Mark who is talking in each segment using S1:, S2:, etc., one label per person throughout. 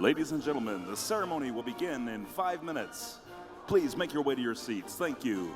S1: Ladies and gentlemen, the ceremony will begin in 5 minutes. Please make your way to your seats. Thank you.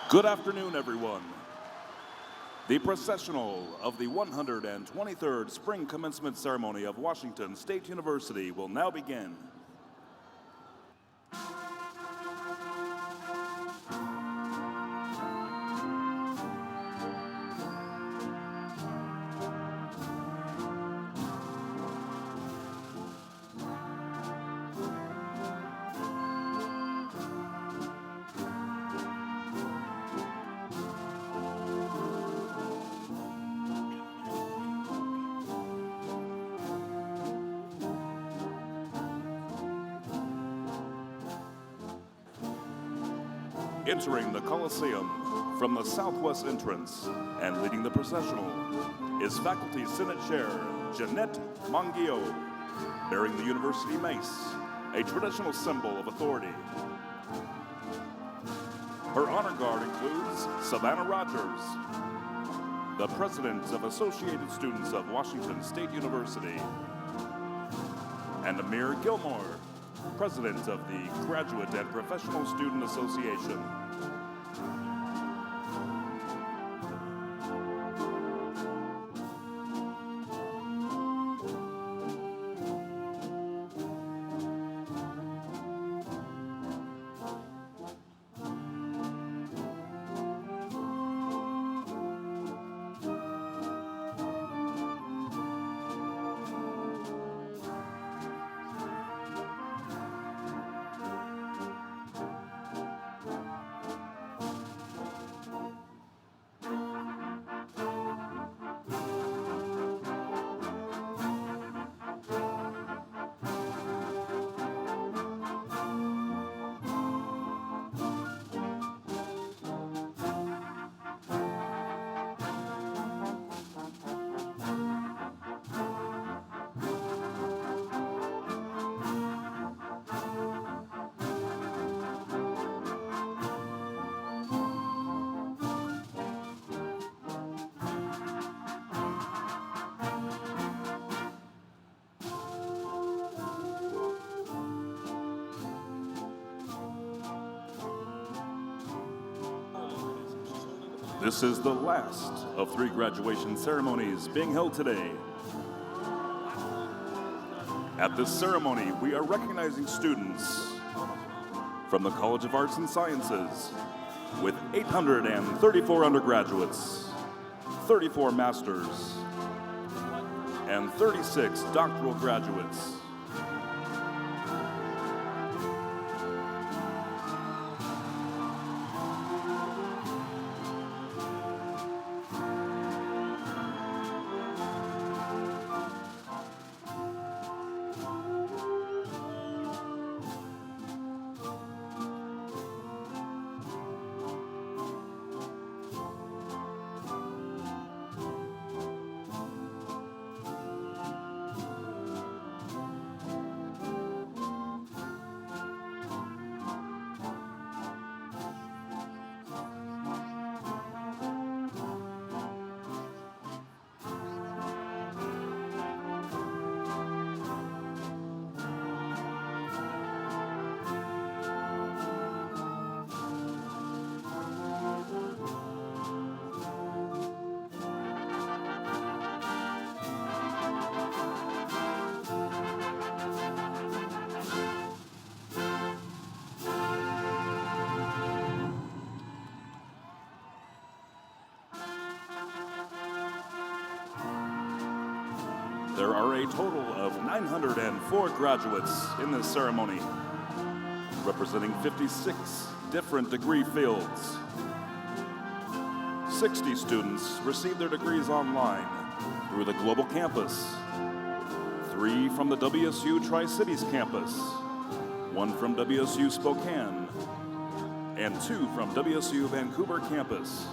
S1: Good afternoon, everyone. The Processional of the 123rd Spring Commencement Ceremony of Washington State University will now begin. Entering the Coliseum from the southwest entrance and leading the processional is Faculty Senate Chair Jeanette Mangio, bearing the university mace, a traditional symbol of authority. Her honor guard includes Savannah Rogers, the President of Associated Students of Washington State University, and Amir Gilmore, President of the Graduate and Professional Student Association. This is the last of 3 graduation ceremonies being held today. At this ceremony, we are recognizing students from the College of Arts and Sciences with 834 undergraduates, 34 masters, and 36 doctoral graduates. There are a total of 904 graduates in this ceremony, representing 56 different degree fields. 60 students received their degrees online through the Global Campus, 3 from the WSU Tri-Cities campus, 1 from WSU Spokane, and 2 from WSU Vancouver campus.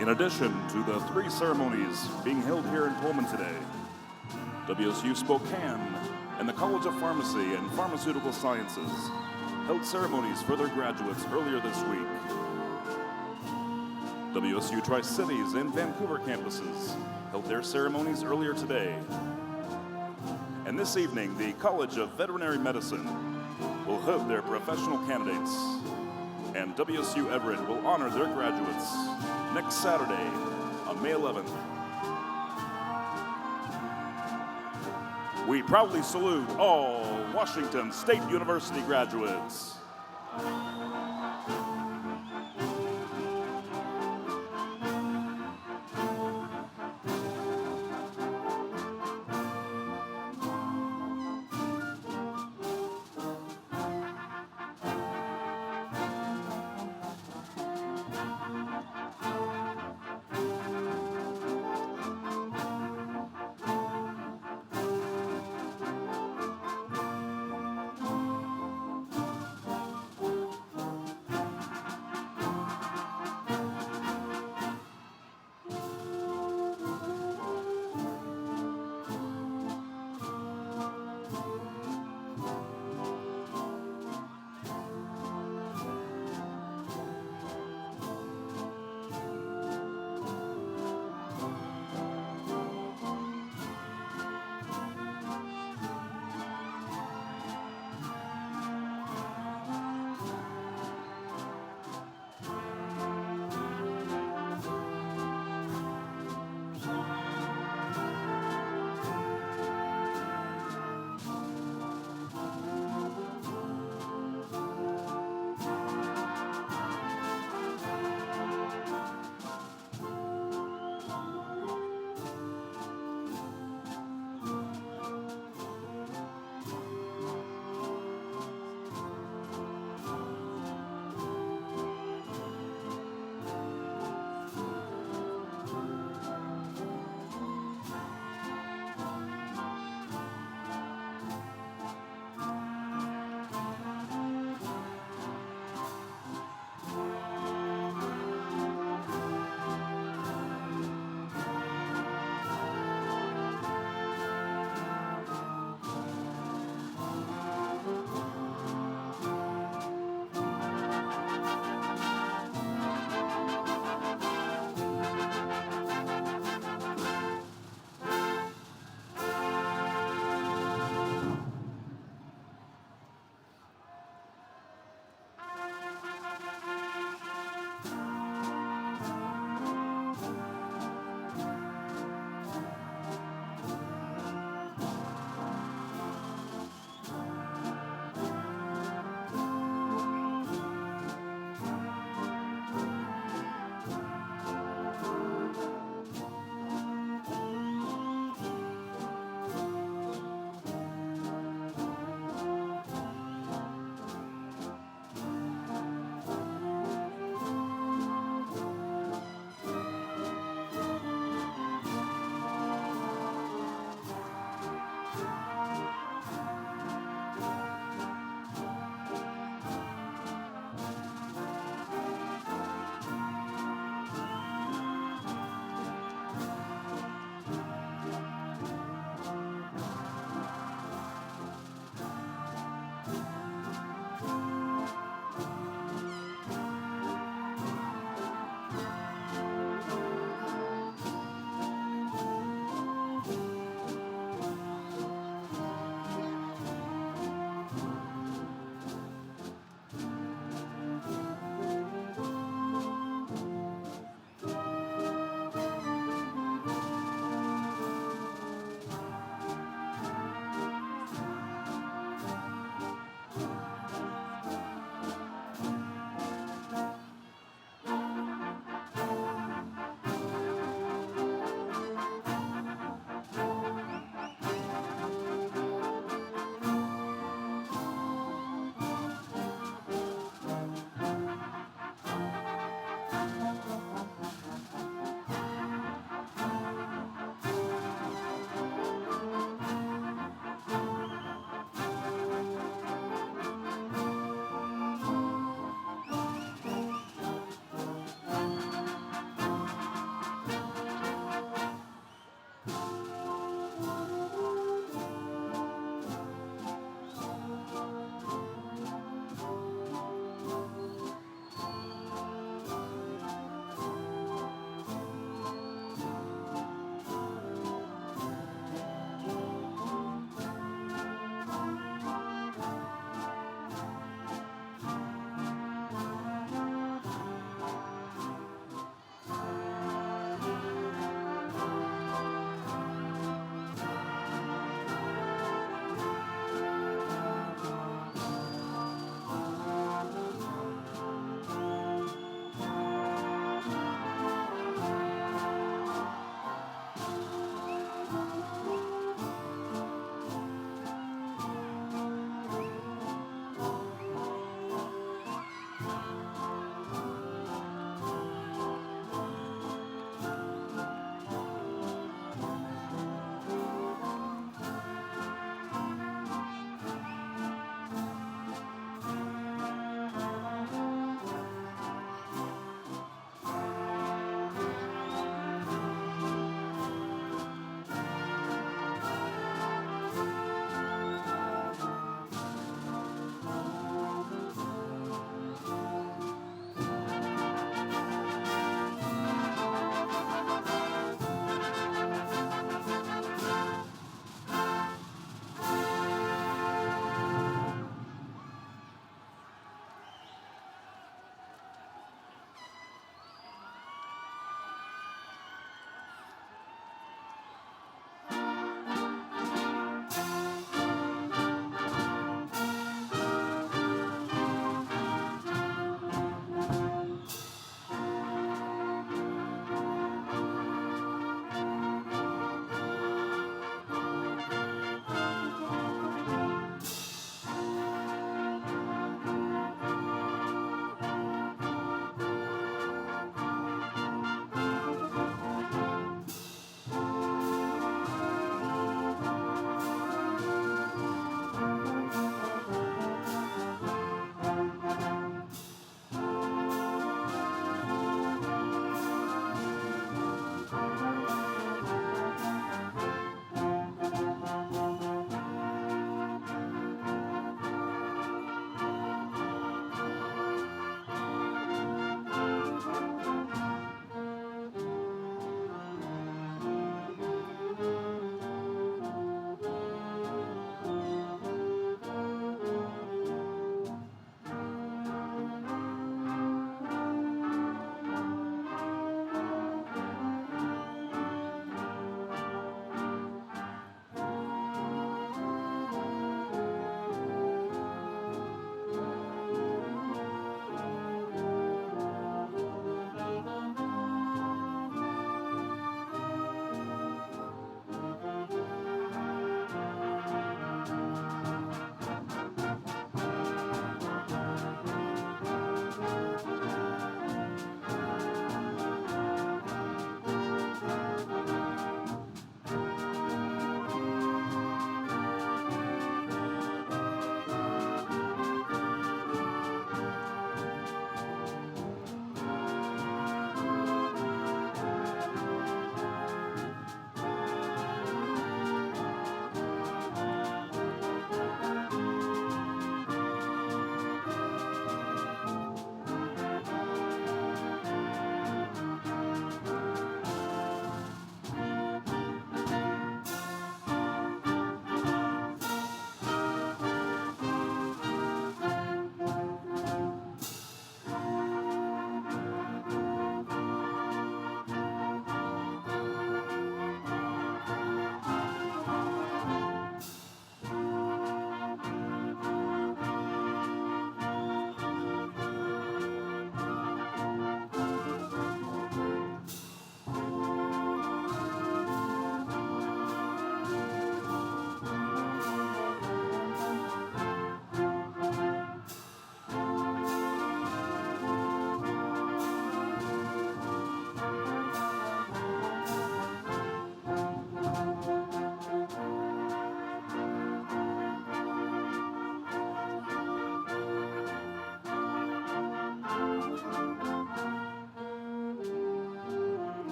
S1: In addition to the 3 ceremonies being held here in Pullman today, WSU Spokane and the College of Pharmacy and Pharmaceutical Sciences held ceremonies for their graduates earlier this week. WSU Tri-Cities and Vancouver campuses held their ceremonies earlier today. And this evening, the College of Veterinary Medicine will hold their professional candidates, and WSU Everett will honor their graduates next Saturday on May 11th. We proudly salute all Washington State University graduates.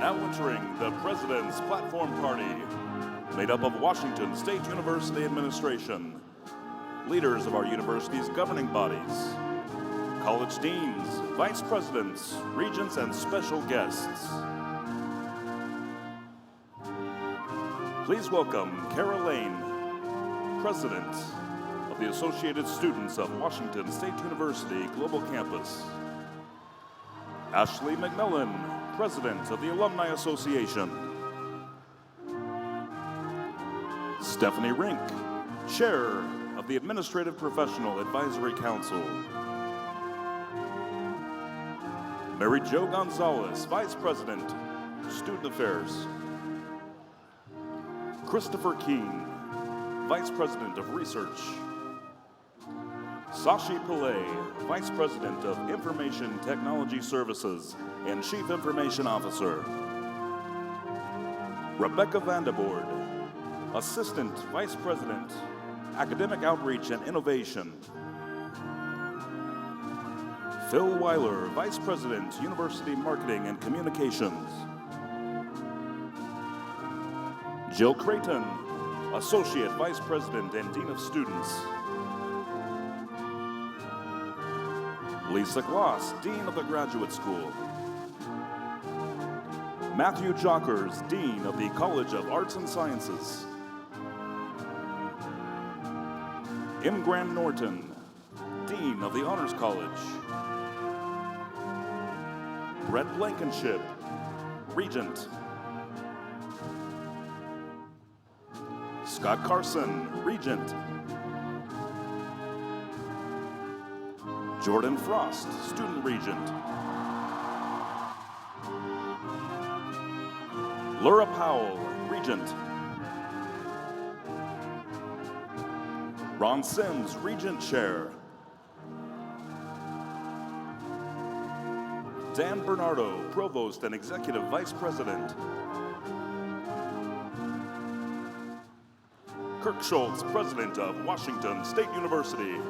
S1: Now entering the President's Platform Party, made up of Washington State University administration, leaders of our university's governing bodies, college deans, vice presidents, regents, and special guests. Please welcome Kara Lane, President of the Associated Students of Washington State University Global Campus. Ashley McMillan, President of the Alumni Association. Stephanie Rink, Chair of the Administrative Professional Advisory Council. Mary Jo Gonzalez, Vice President, Student Affairs. Christopher Keene, Vice President of Research. Sashi Pillay, Vice President of Information Technology Services and Chief Information Officer. Rebecca Vandeboord, Assistant Vice President, Academic Outreach and Innovation. Phil Weiler, Vice President, University Marketing and Communications. Jill Creighton, Associate Vice President and Dean of Students. Lisa Gloss, Dean of the Graduate School. Matthew Jockers, Dean of the College of Arts and Sciences. M. Graham Norton, Dean of the Honors College. Brett Blankenship, Regent. Scott Carson, Regent. Jordan Frost, Student Regent. Laura Powell, Regent. Ron Sims, Regent Chair. Dan Bernardo, Provost and Executive Vice President. Kirk Schultz, President of Washington State University.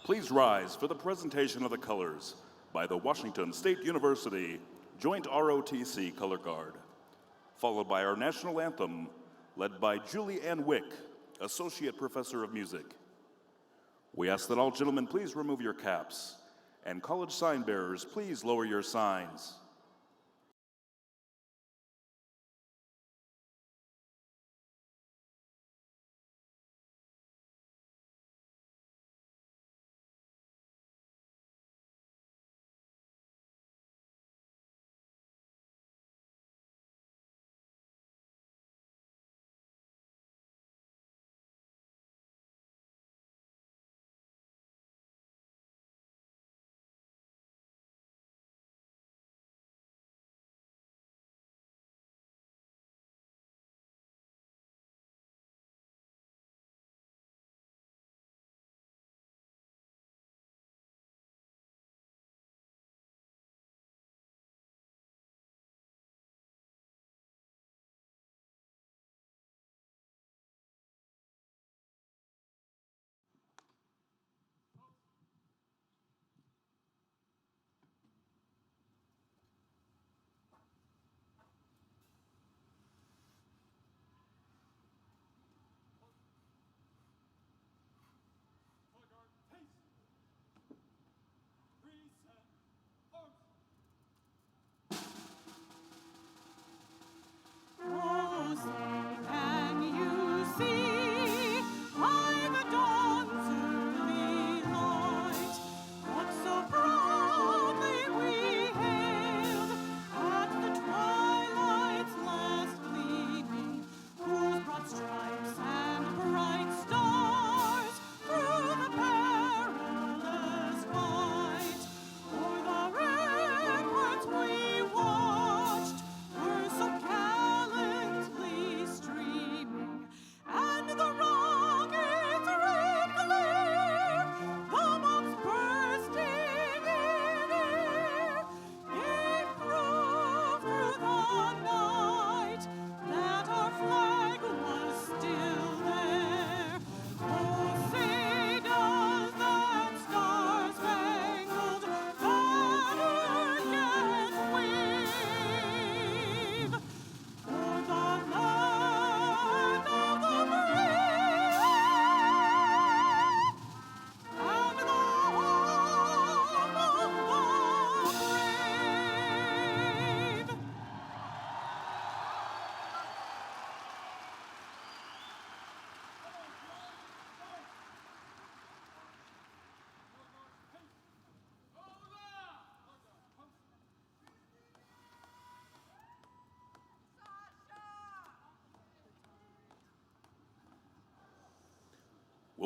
S1: Please rise for the presentation of the colors by the Washington State University Joint ROTC Color Guard, followed by our national anthem led by Julie Ann Wick, Associate Professor of Music. We ask that all gentlemen please remove your caps, and college sign bearers please lower your signs.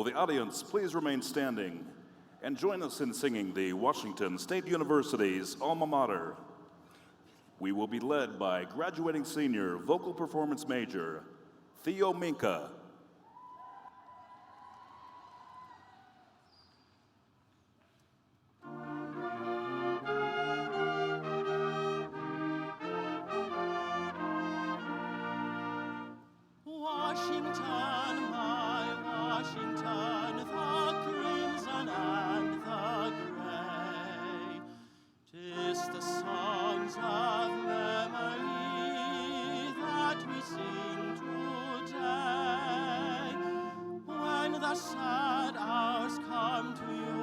S1: Will the audience please remain standing and join us in singing the Washington State University's alma mater. We will be led by graduating senior vocal performance major, Theo Minka.
S2: Washington, my Washington, the crimson and the gray, 'tis the songs of memory that we sing today. When the sad hours come to you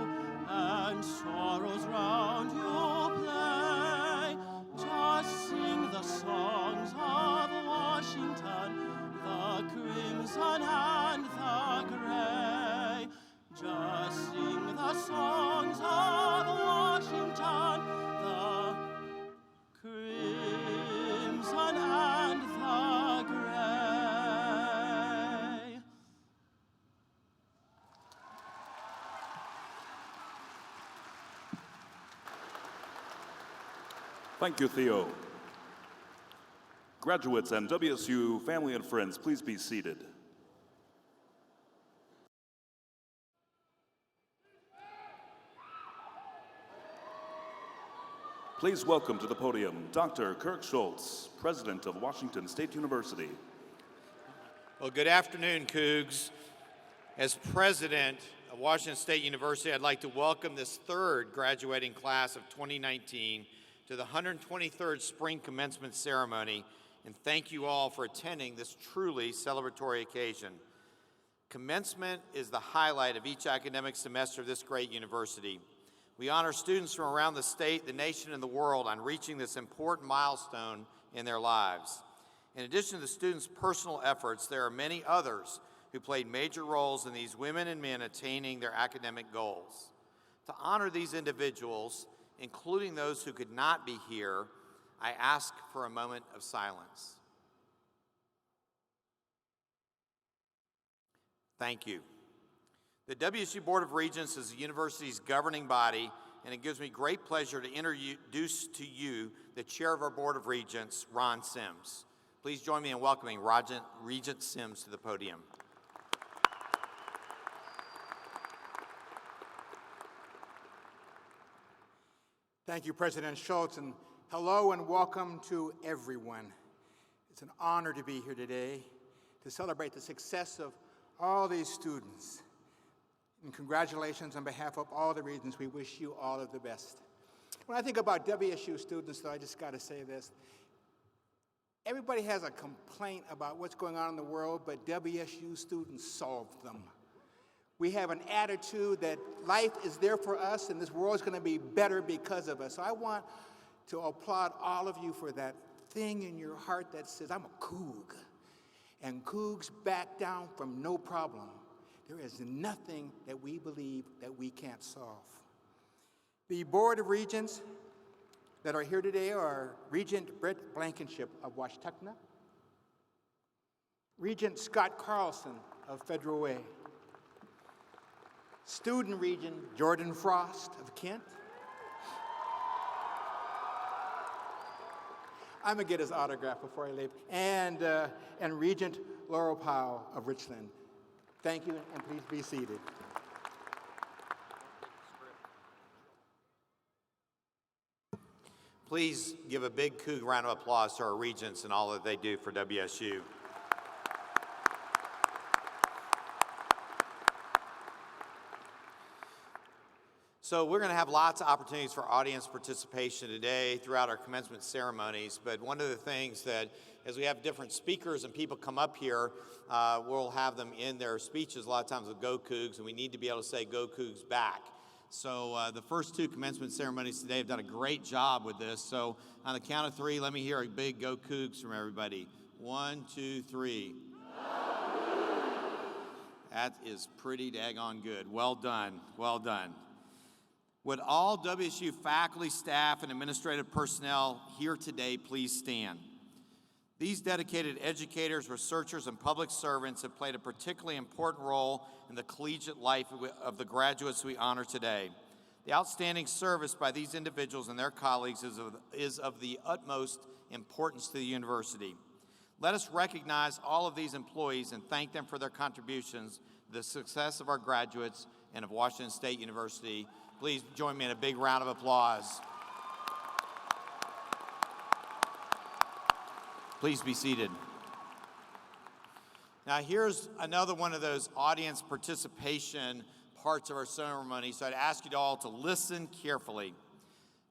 S2: and sorrows round you play, just sing the songs of Washington, the crimson and the gray. Just sing the songs of Washington, the crimson and the gray.
S1: Thank you, Theo. Graduates and WSU family and friends, please be seated. Please welcome to the podium Dr. Kirk Schultz, President of Washington State University.
S3: Well, good afternoon, Cougs. As President of Washington State University, I'd like to welcome this third graduating class of 2019 to the 123rd Spring Commencement Ceremony, and thank you all for attending this truly celebratory occasion. Commencement is the highlight of each academic semester of this great university. We honor students from around the state, the nation, and the world on reaching this important milestone in their lives. In addition to the students' personal efforts, there are many others who played major roles in these women and men attaining their academic goals. To honor these individuals, including those who could not be here, I ask for a moment of silence. Thank you. The WSU Board of Regents is the university's governing body, and it gives me great pleasure to introduce to you the chair of our Board of Regents, Ron Sims. Please join me in welcoming Regent Sims to the podium.
S4: Thank you, President Schultz, and hello and welcome to everyone. It's an honor to be here today to celebrate the success of all these students. And congratulations on behalf of all the Regents. We wish you all of the best. When I think about WSU students, though, I just got to say this. Everybody has a complaint about what's going on in the world, but WSU students solve them. We have an attitude that life is there for us and this world is going to be better because of us. So I want to applaud all of you for that thing in your heart that says, I'm a Coug. And Cougs back down from no problem. There is nothing that we believe that we can't solve. The Board of Regents that are here today are Regent Brett Blankenship of Washtenaw, Regent Scott Carlson of Federal Way, Student Regent Jordan Frost of Kent. I'm gonna get his autograph before I leave. And Regent Laurel Powell of Richland. Thank you, and please be seated.
S3: Please give a big Coug round of applause to our Regents and all that they do for WSU. So we're going to have lots of opportunities for audience participation today throughout our commencement ceremonies, but one of the things that as we have different speakers and people come up here, we'll have them in their speeches a lot of times with Go Cougs, and we need to be able to say Go Cougs back. So the first two commencement ceremonies today have done a great job with this. So on the count of three, let me hear a big Go Cougs from everybody. 1, 2, 3. That is pretty daggone good. Well done, well done. Would all WSU faculty, staff, and administrative personnel here today please stand? These dedicated educators, researchers, and public servants have played a particularly important role in the collegiate life of the graduates we honor today. The outstanding service by these individuals and their colleagues is of the utmost importance to the university. Let us recognize all of these employees and thank them for their contributions to the success of our graduates and of Washington State University. Please join me in a big round of applause. Please be seated. Now here's another one of those audience participation parts of our ceremony, so I'd ask you all to listen carefully.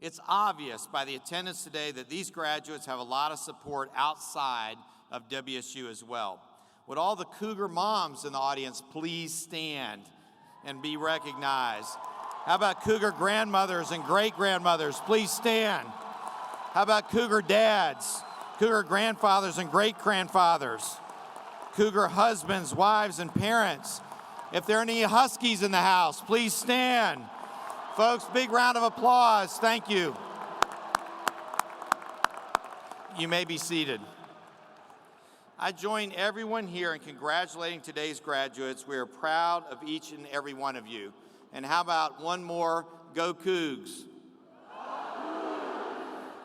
S3: It's obvious by the attendance today that these graduates have a lot of support outside of WSU as well. Would all the Cougar moms in the audience please stand and be recognized? How about Cougar grandmothers and great-grandmothers? Please stand. How about Cougar dads? Cougar grandfathers and great-grandfathers, Cougar husbands, wives, and parents. If there are any Huskies in the house, please stand. Folks, big round of applause. Thank you. You may be seated. I join everyone here in congratulating today's graduates. We are proud of each and every one of you. And how about one more, go Cougs.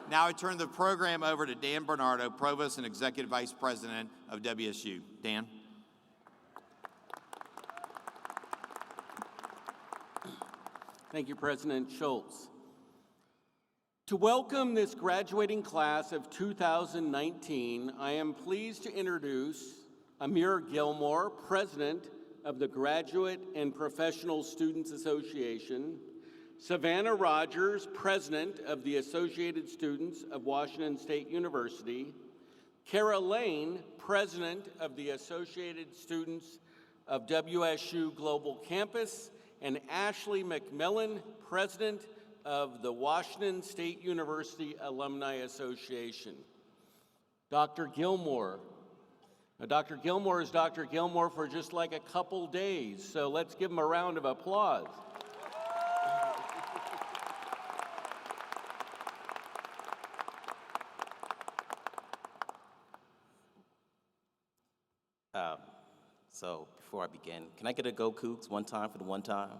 S3: Now I turn the program over to Dan Bernardo, Provost and Executive Vice President of WSU. Dan.
S2: Thank you, President Schultz. To welcome this graduating class of 2019, I am pleased to introduce Amir Gilmore, President of the Graduate and Professional Students Association, Savannah Rogers, President of the Associated Students of Washington State University, Kara Lane, President of the Associated Students of WSU Global Campus, and Ashley McMillan, President of the Washington State University Alumni Association. Dr. Gilmore. Now, Dr. Gilmore is Dr. Gilmore for just like a couple days, so let's give him a round of applause.
S5: So before I begin, can I get a go Cougs one time for the one time?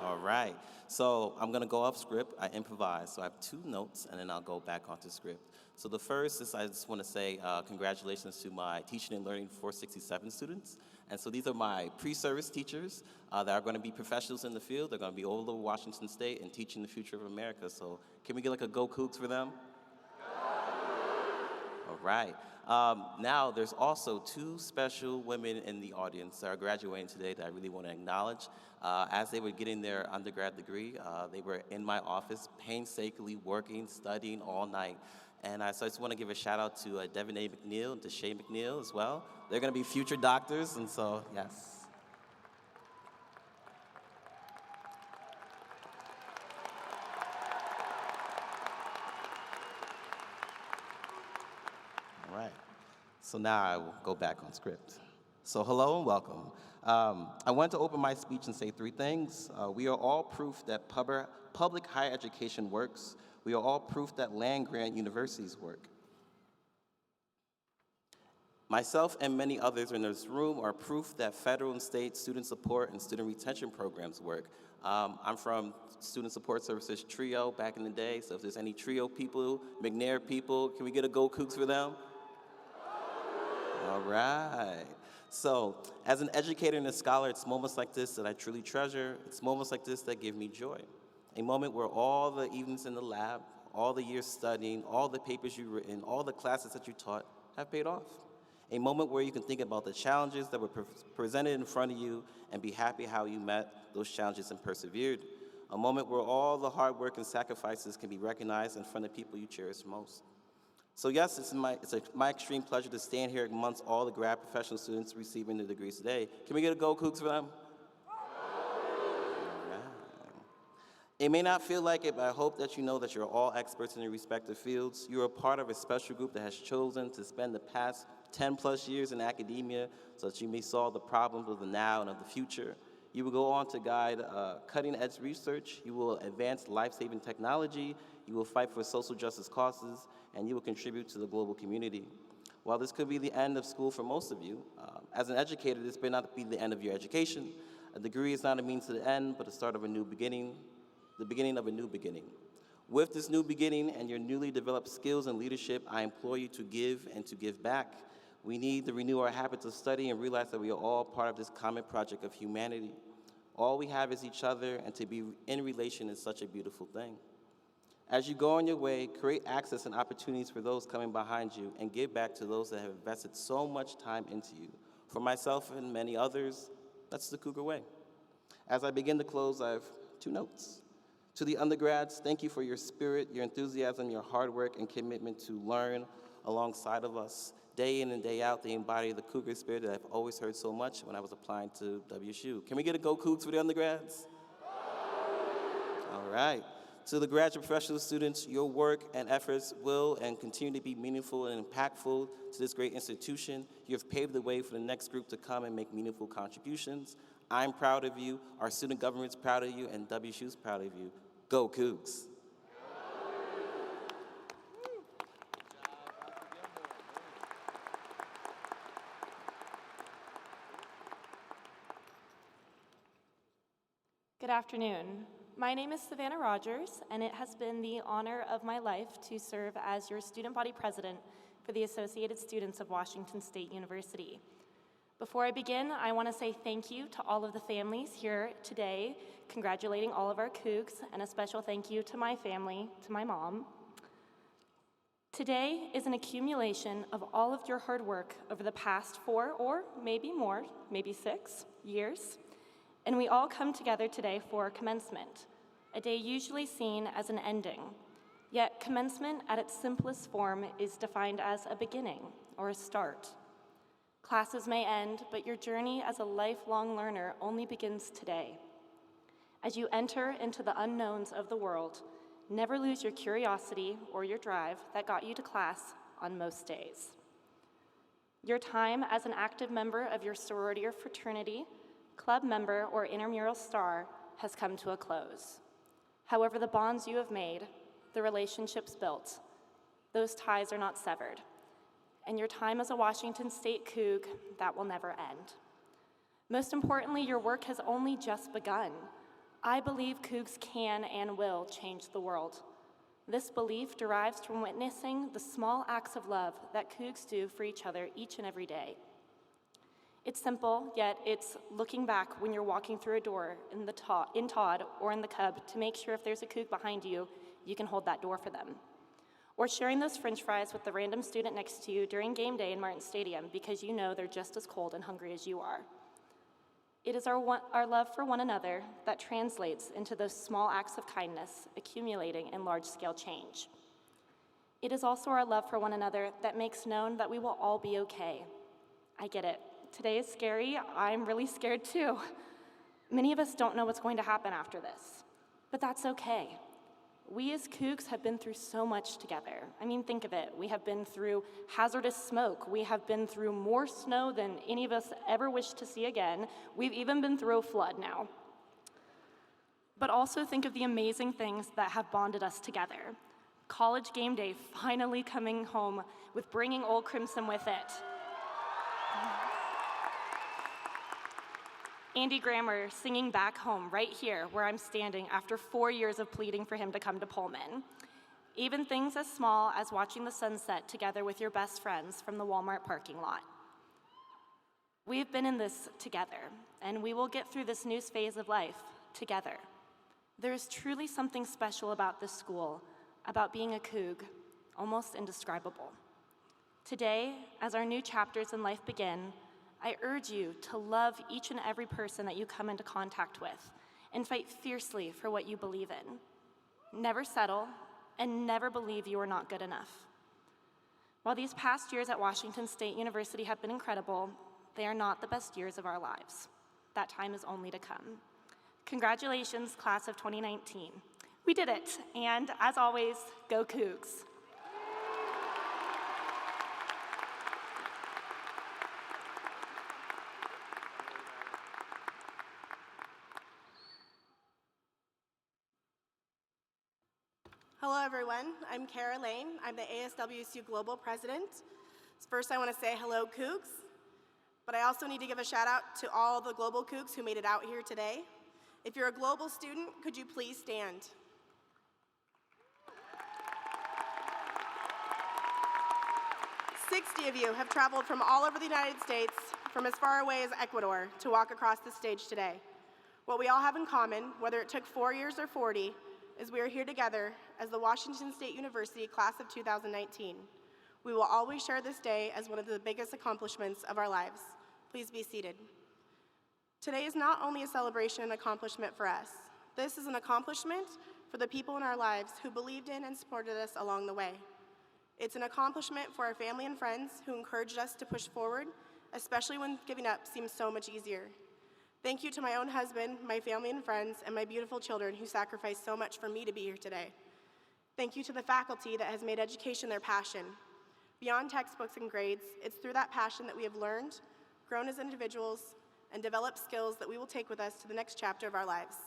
S5: All right, so I'm gonna go off script. I improvise, so I have 2 notes and then I'll go back onto script. So the first is I just wanna say congratulations to my Teaching and Learning 467 students. And so these are my pre-service teachers that are gonna be professionals in the field. They're gonna be all over Washington State and teaching the future of America. So can we get like a go Cougs for them? All right. Now, there's also 2 special women in the audience that are graduating today that I really want to acknowledge. As they were getting their undergrad degree, they were in my office painstakingly working, studying all night. And so I just want to give a shout out to Devin A. McNeil and to Shay McNeil as well. They're going to be future doctors, and so, yes. So now I will go back on script. So hello and welcome. I want to open my speech and say 3 things. We are all proof that public higher education works. We are all proof that land-grant universities work. Myself and many others in this room are proof that federal and state student support and student retention programs work. I'm from Student Support Services TRIO back in the day, so if there's any TRIO people, McNair people, can we get a go Cougs for them? All right. So, as an educator and a scholar, it's moments like this that I truly treasure. It's moments like this that give me joy. A moment where all the evenings in the lab, all the years studying, all the papers you've written, all the classes that you taught have paid off. A moment where you can think about the challenges that were presented in front of you and be happy how you met those challenges and persevered. A moment where all the hard work and sacrifices can be recognized in front of people you cherish most. So yes, it's my extreme pleasure to stand here amongst all the grad professional students receiving their degrees today. Can we get a go Cougs for them? All right. It may not feel like it, but I hope that you know that you're all experts in your respective fields. You're a part of a special group that has chosen to spend the past 10+ years in academia so that you may solve the problems of the now and of the future. You will go on to guide cutting-edge research. You will advance life-saving technology. You will fight for social justice causes, and you will contribute to the global community. While this could be the end of school for most of you, as an educator, this may not be the end of your education. A degree is not a means to the end, but the start of a new beginning, the beginning of a new beginning. With this new beginning and your newly developed skills and leadership, I implore you to give and to give back. We need to renew our habits of study and realize that we are all part of this common project of humanity. All we have is each other, and to be in relation is such a beautiful thing. As you go on your way, create access and opportunities for those coming behind you, and give back to those that have invested so much time into you. For myself and many others, that's the Cougar way. As I begin to close, I have 2 notes. To the undergrads, thank you for your spirit, your enthusiasm, your hard work, and commitment to learn alongside of us. Day in and day out, they embody the Cougar spirit that I've always heard so much when I was applying to WSU. Can we get a Go Cougs for the undergrads? All right. To the graduate professional students, your work and efforts will and continue to be meaningful and impactful to this great institution. You have paved the way for the next group to come and make meaningful contributions. I'm proud of you, our student government's proud of you, and WSU's proud of you. Go Cougs.
S6: Good afternoon. My name is Savannah Rogers, and it has been the honor of my life to serve as your student body president for the Associated Students of Washington State University. Before I begin, I want to say thank you to all of the families here today, congratulating all of our Cougs, and a special thank you to my family, to my mom. Today is an accumulation of all of your hard work over the past 4 or maybe more, maybe 6 years, and we all come together today for commencement, a day usually seen as an ending. Yet commencement at its simplest form is defined as a beginning or a start. Classes may end, but your journey as a lifelong learner only begins today. As you enter into the unknowns of the world, never lose your curiosity or your drive that got you to class on most days. Your time as an active member of your sorority or fraternity, club member, or intramural star has come to a close. However, the bonds you have made, the relationships built, those ties are not severed. And your time as a Washington State Coug, that will never end. Most importantly, your work has only just begun. I believe Cougs can and will change the world. This belief derives from witnessing the small acts of love that Cougs do for each other each and every day. It's simple, yet it's looking back when you're walking through a door in Todd or in the Cub to make sure if there's a Coug behind you, you can hold that door for them. Or sharing those French fries with the random student next to you during game day in Martin Stadium because you know they're just as cold and hungry as you are. It is our love for one another that translates into those small acts of kindness accumulating in large-scale change. It is also our love for one another that makes known that we will all be okay. I get it. Today is scary. I'm really scared too. Many of us don't know what's going to happen after this, but that's okay. We as Cougs have been through so much together. I mean, think of it. We have been through hazardous smoke. We have been through more snow than any of us ever wish to see again. We've even been through a flood now. But also think of the amazing things that have bonded us together. College game day finally coming home with bringing Old Crimson with it. Andy Grammer singing Back Home right here where I'm standing after 4 years of pleading for him to come to Pullman. Even things as small as watching the sunset together with your best friends from the Walmart parking lot. We've been in this together, and we will get through this new phase of life together. There is truly something special about this school, about being a Coug, almost indescribable. Today, as our new chapters in life begin, I urge you to love each and every person that you come into contact with and fight fiercely for what you believe in. Never settle and never believe you are not good enough. While these past years at Washington State University have been incredible, they are not the best years of our lives. That time is only to come. Congratulations, class of 2019. We did it, and as always, go Cougs.
S7: Hello, everyone. I'm Kara Lane. I'm the ASWSU Global President. First, I want to say hello, Cougs, but I also need to give a shout out to all the Global Cougs who made it out here today. If you're a global student, could you please stand? "60 of you have traveled from all over the United States, from as far away as Ecuador, to walk across the stage today. What we all have in common, whether it took 4 years or 40, is we are here together as the Washington State University Class of 2019. We will always share this day as one of the biggest accomplishments of our lives. Please be seated. Today is not only a celebration and accomplishment for us. This is an accomplishment for the people in our lives who believed in and supported us along the way. It's an accomplishment for our family and friends who encouraged us to push forward, especially when giving up seems so much easier. Thank you to my own husband, my family and friends, and my beautiful children who sacrificed so much for me to be here today. Thank you to the faculty that has made education their passion. Beyond textbooks and grades, it's through that passion that we have learned, grown as individuals, and developed skills that we will take with us to the next chapter of our lives.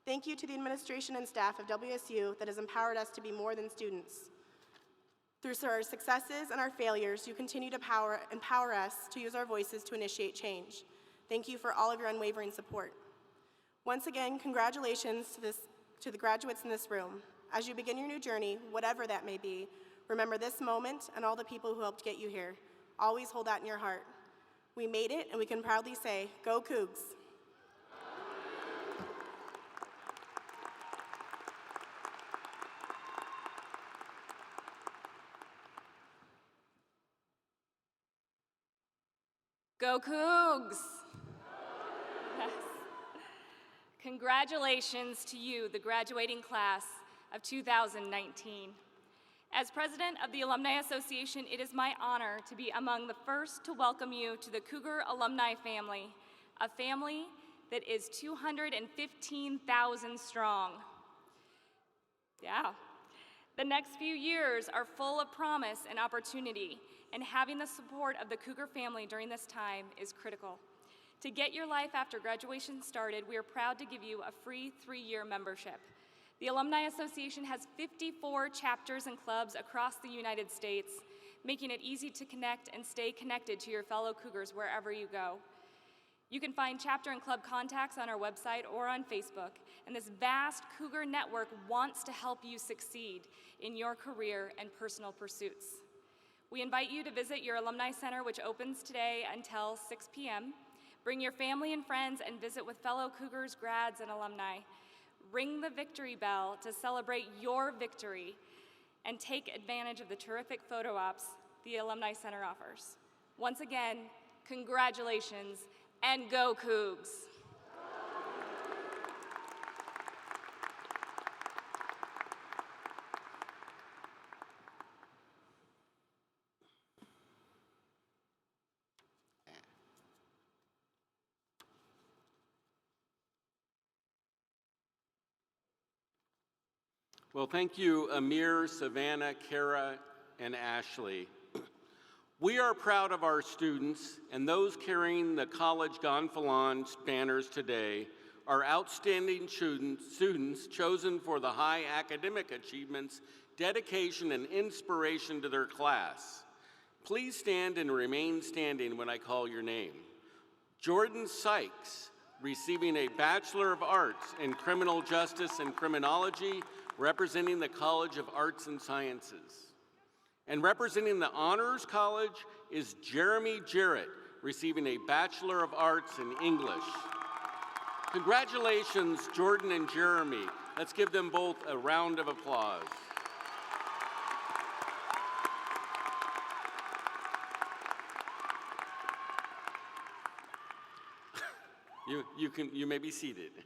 S7: Thank you to the administration and staff of WSU that has empowered us to be more than students. Through our successes and our failures, you continue to empower us to use our voices to initiate change. Thank you for all of your unwavering support. Once again, congratulations to the graduates in this room. As you begin your new journey, whatever that may be, remember this moment and all the people who helped get you here. Always hold that in your heart. We made it, and we can proudly say, go Cougs.
S8: Go Cougs! Yes. Congratulations to you, the graduating class of 2019. As president of the Alumni Association, it is my honor to be among the first to welcome you to the Cougar alumni family, a family that is 215,000 strong. Yeah. The next few years are full of promise and opportunity, and having the support of the Cougar family during this time is critical. To get your life after graduation started, we are proud to give you a free 3-year membership. The Alumni Association has 54 chapters and clubs across the United States, making it easy to connect and stay connected to your fellow Cougars wherever you go. You can find chapter and club contacts on our website or on Facebook, and this vast Cougar network wants to help you succeed in your career and personal pursuits. We invite you to visit your Alumni Center, which opens today until 6 p.m. Bring your family and friends and visit with fellow Cougars, grads, and alumni. Ring the victory bell to celebrate your victory and take advantage of the terrific photo ops the Alumni Center offers. Once again, congratulations and go Cougs!
S2: Well, thank you, Amir, Savannah, Kara, and Ashley. We are proud of our students and those carrying the College Gonfalon banners today, our outstanding students chosen for the high academic achievements, dedication, and inspiration to their class. Please stand and remain standing when I call your name. Jordan Sykes, receiving a Bachelor of Arts in Criminal Justice and Criminology, representing the College of Arts and Sciences. And representing the Honors College is Jeremy Jarrett, receiving a Bachelor of Arts in English. Congratulations, Jordan and Jeremy. Let's give them both a round of applause. You may be seated.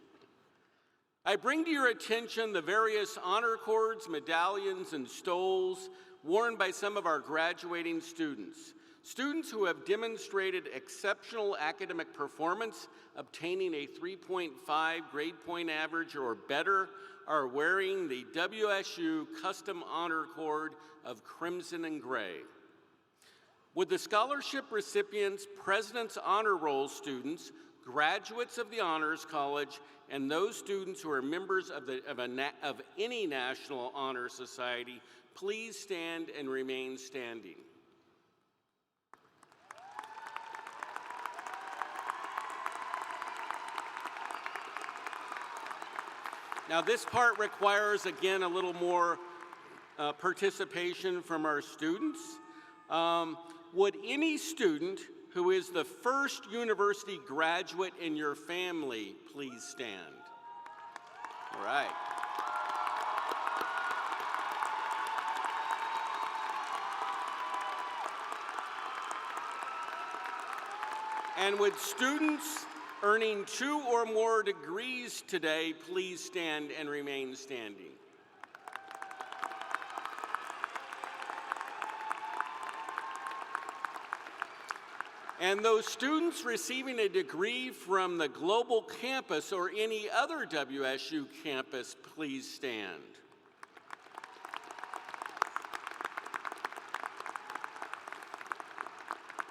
S2: I bring to your attention the various honor cords, medallions, and stoles worn by some of our graduating students. Students who have demonstrated exceptional academic performance, obtaining a 3.5 grade point average or better, are wearing the WSU Custom Honor Cord of Crimson and Gray. Would the scholarship recipients, President's Honor Roll students, graduates of the Honors College, and those students who are members of any National Honor Society, please stand and remain standing. Now this part requires, again, a little more participation from our students. Would any student who is the first university graduate in your family please stand? All right. And would students earning 2 or more degrees today please stand and remain standing? And those students receiving a degree from the Global Campus or any other WSU campus, please stand.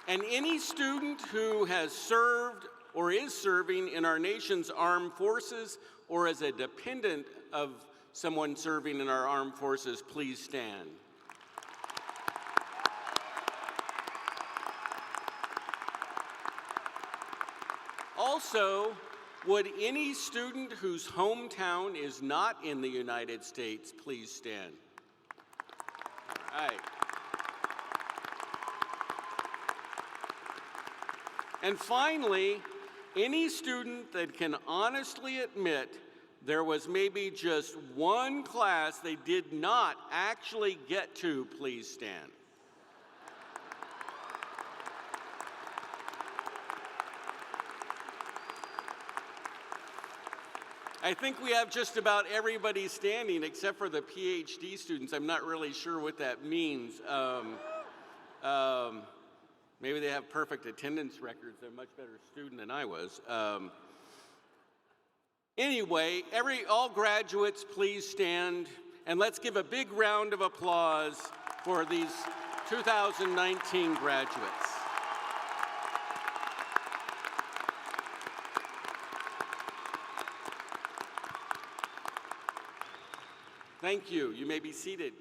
S2: And any student who has served or is serving in our nation's armed forces or as a dependent of someone serving in our armed forces, please stand. Also, would any student whose hometown is not in the United States please stand? All right. And finally, any student that can honestly admit there was maybe just one class they did not actually get to, please stand. I think we have just about everybody standing except for the PhD students. I'm not really sure what that means. Maybe they have perfect attendance records. They're a much better student than I was. Anyway, all graduates, please stand, and let's give a big round of applause for these 2019 graduates. Thank you. You may be seated.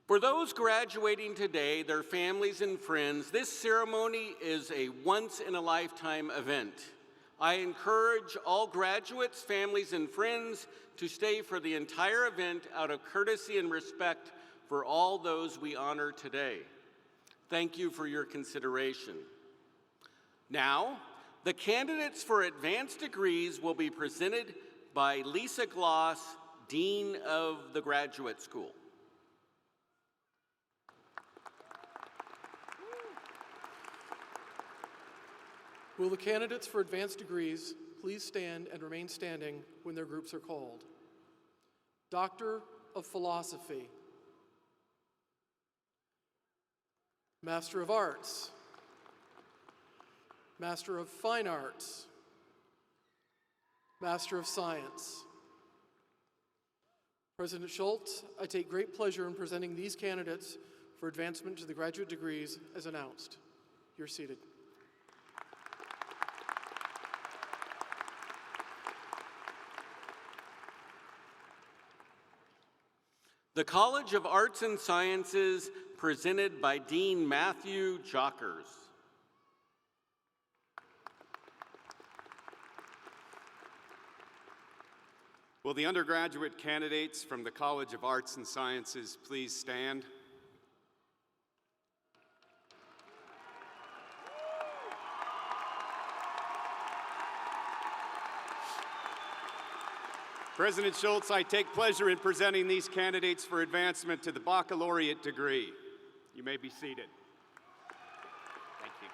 S2: For those graduating today, their families and friends, this ceremony is a once-in-a-lifetime event. I encourage all graduates, families, and friends to stay for the entire event out of courtesy and respect for all those we honor today. Thank you for your consideration. Now, the candidates for advanced degrees will be presented by Lisa Gloss, Dean of the Graduate School.
S9: Will the candidates for advanced degrees please stand and remain standing when their groups are called? Doctor of Philosophy, Master of Arts, Master of Fine Arts, Master of Science. President Schultz, I take great pleasure in presenting these candidates for advancement to the graduate degrees as announced. You're seated.
S2: The College of Arts and Sciences, presented by Dean Matthew Jockers.
S10: Will the undergraduate candidates from the College of Arts and Sciences please stand? President Schultz, I take pleasure in presenting these candidates for advancement to the baccalaureate degree. You may be seated. Thank you.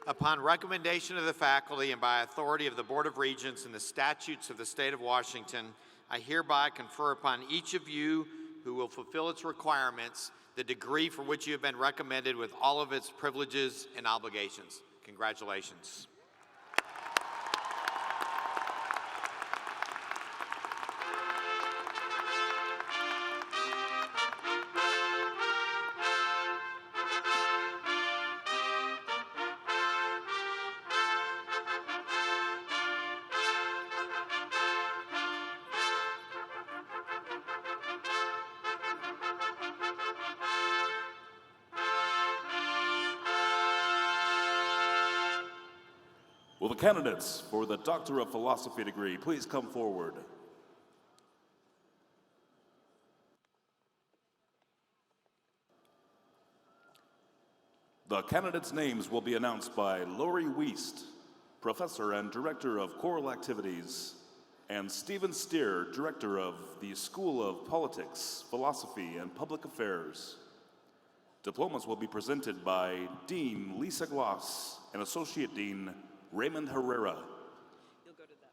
S3: Upon recommendation of the faculty and by authority of the Board of Regents and the statutes of the state of Washington, I hereby confer upon each of you who will fulfill its requirements the degree for which you have been recommended with all of its privileges and obligations. Congratulations.
S1: Will the candidates for the Doctor of Philosophy degree please come forward? The candidates' names will be announced by Lori Wiest, Professor and Director of Choral Activities, and Stephen Steer, Director of the School of Politics, Philosophy, and Public Affairs. Diplomas will be presented by Dean Lisa Gloss and Associate Dean Raymond Herrera.
S11: You'll go to that.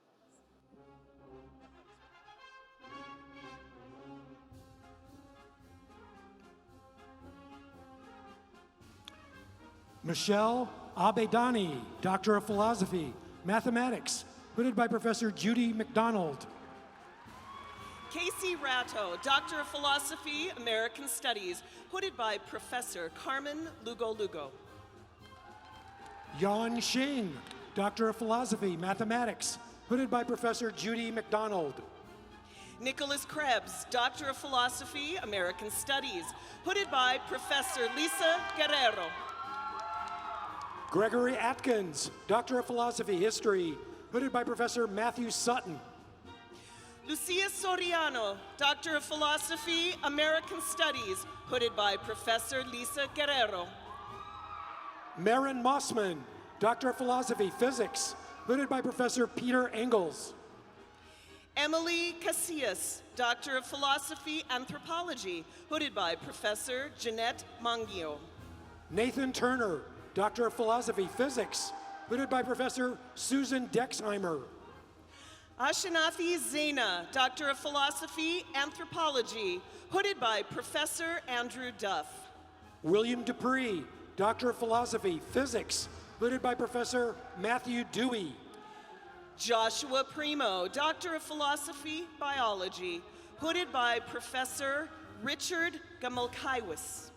S12: Michelle Abedani, Doctor of Philosophy, Mathematics, hooded by Professor Judy McDonald.
S11: Casey Ratto, Doctor of Philosophy, American Studies, hooded by Professor Carmen Lugo.
S12: Yan Xing, Doctor of Philosophy, Mathematics, hooded by Professor Judy McDonald.
S11: Nicholas Krebs, Doctor of Philosophy, American Studies, hooded by Professor Lisa Guerrero.
S12: Gregory Atkins, Doctor of Philosophy, History, hooded by Professor Matthew Sutton.
S11: Lucia Soriano, Doctor of Philosophy, American Studies, hooded by Professor Lisa Guerrero.
S12: Maren Mossman, Doctor of Philosophy, Physics, hooded by Professor Peter Engels.
S11: Emily Casillas, Doctor of Philosophy, Anthropology, hooded by Professor Jeanette Mangio.
S12: Nathan Turner, Doctor of Philosophy, Physics, hooded by Professor Susan Dexheimer.
S11: Ashinathi Zaina, Doctor of Philosophy, Anthropology, hooded by Professor Andrew Duff.
S12: William Dupree, Doctor of Philosophy, Physics, hooded by Professor Matthew Dewey.
S11: Joshua Primo, Doctor of Philosophy, Biology, hooded by Professor Richard Gamalkaiwis.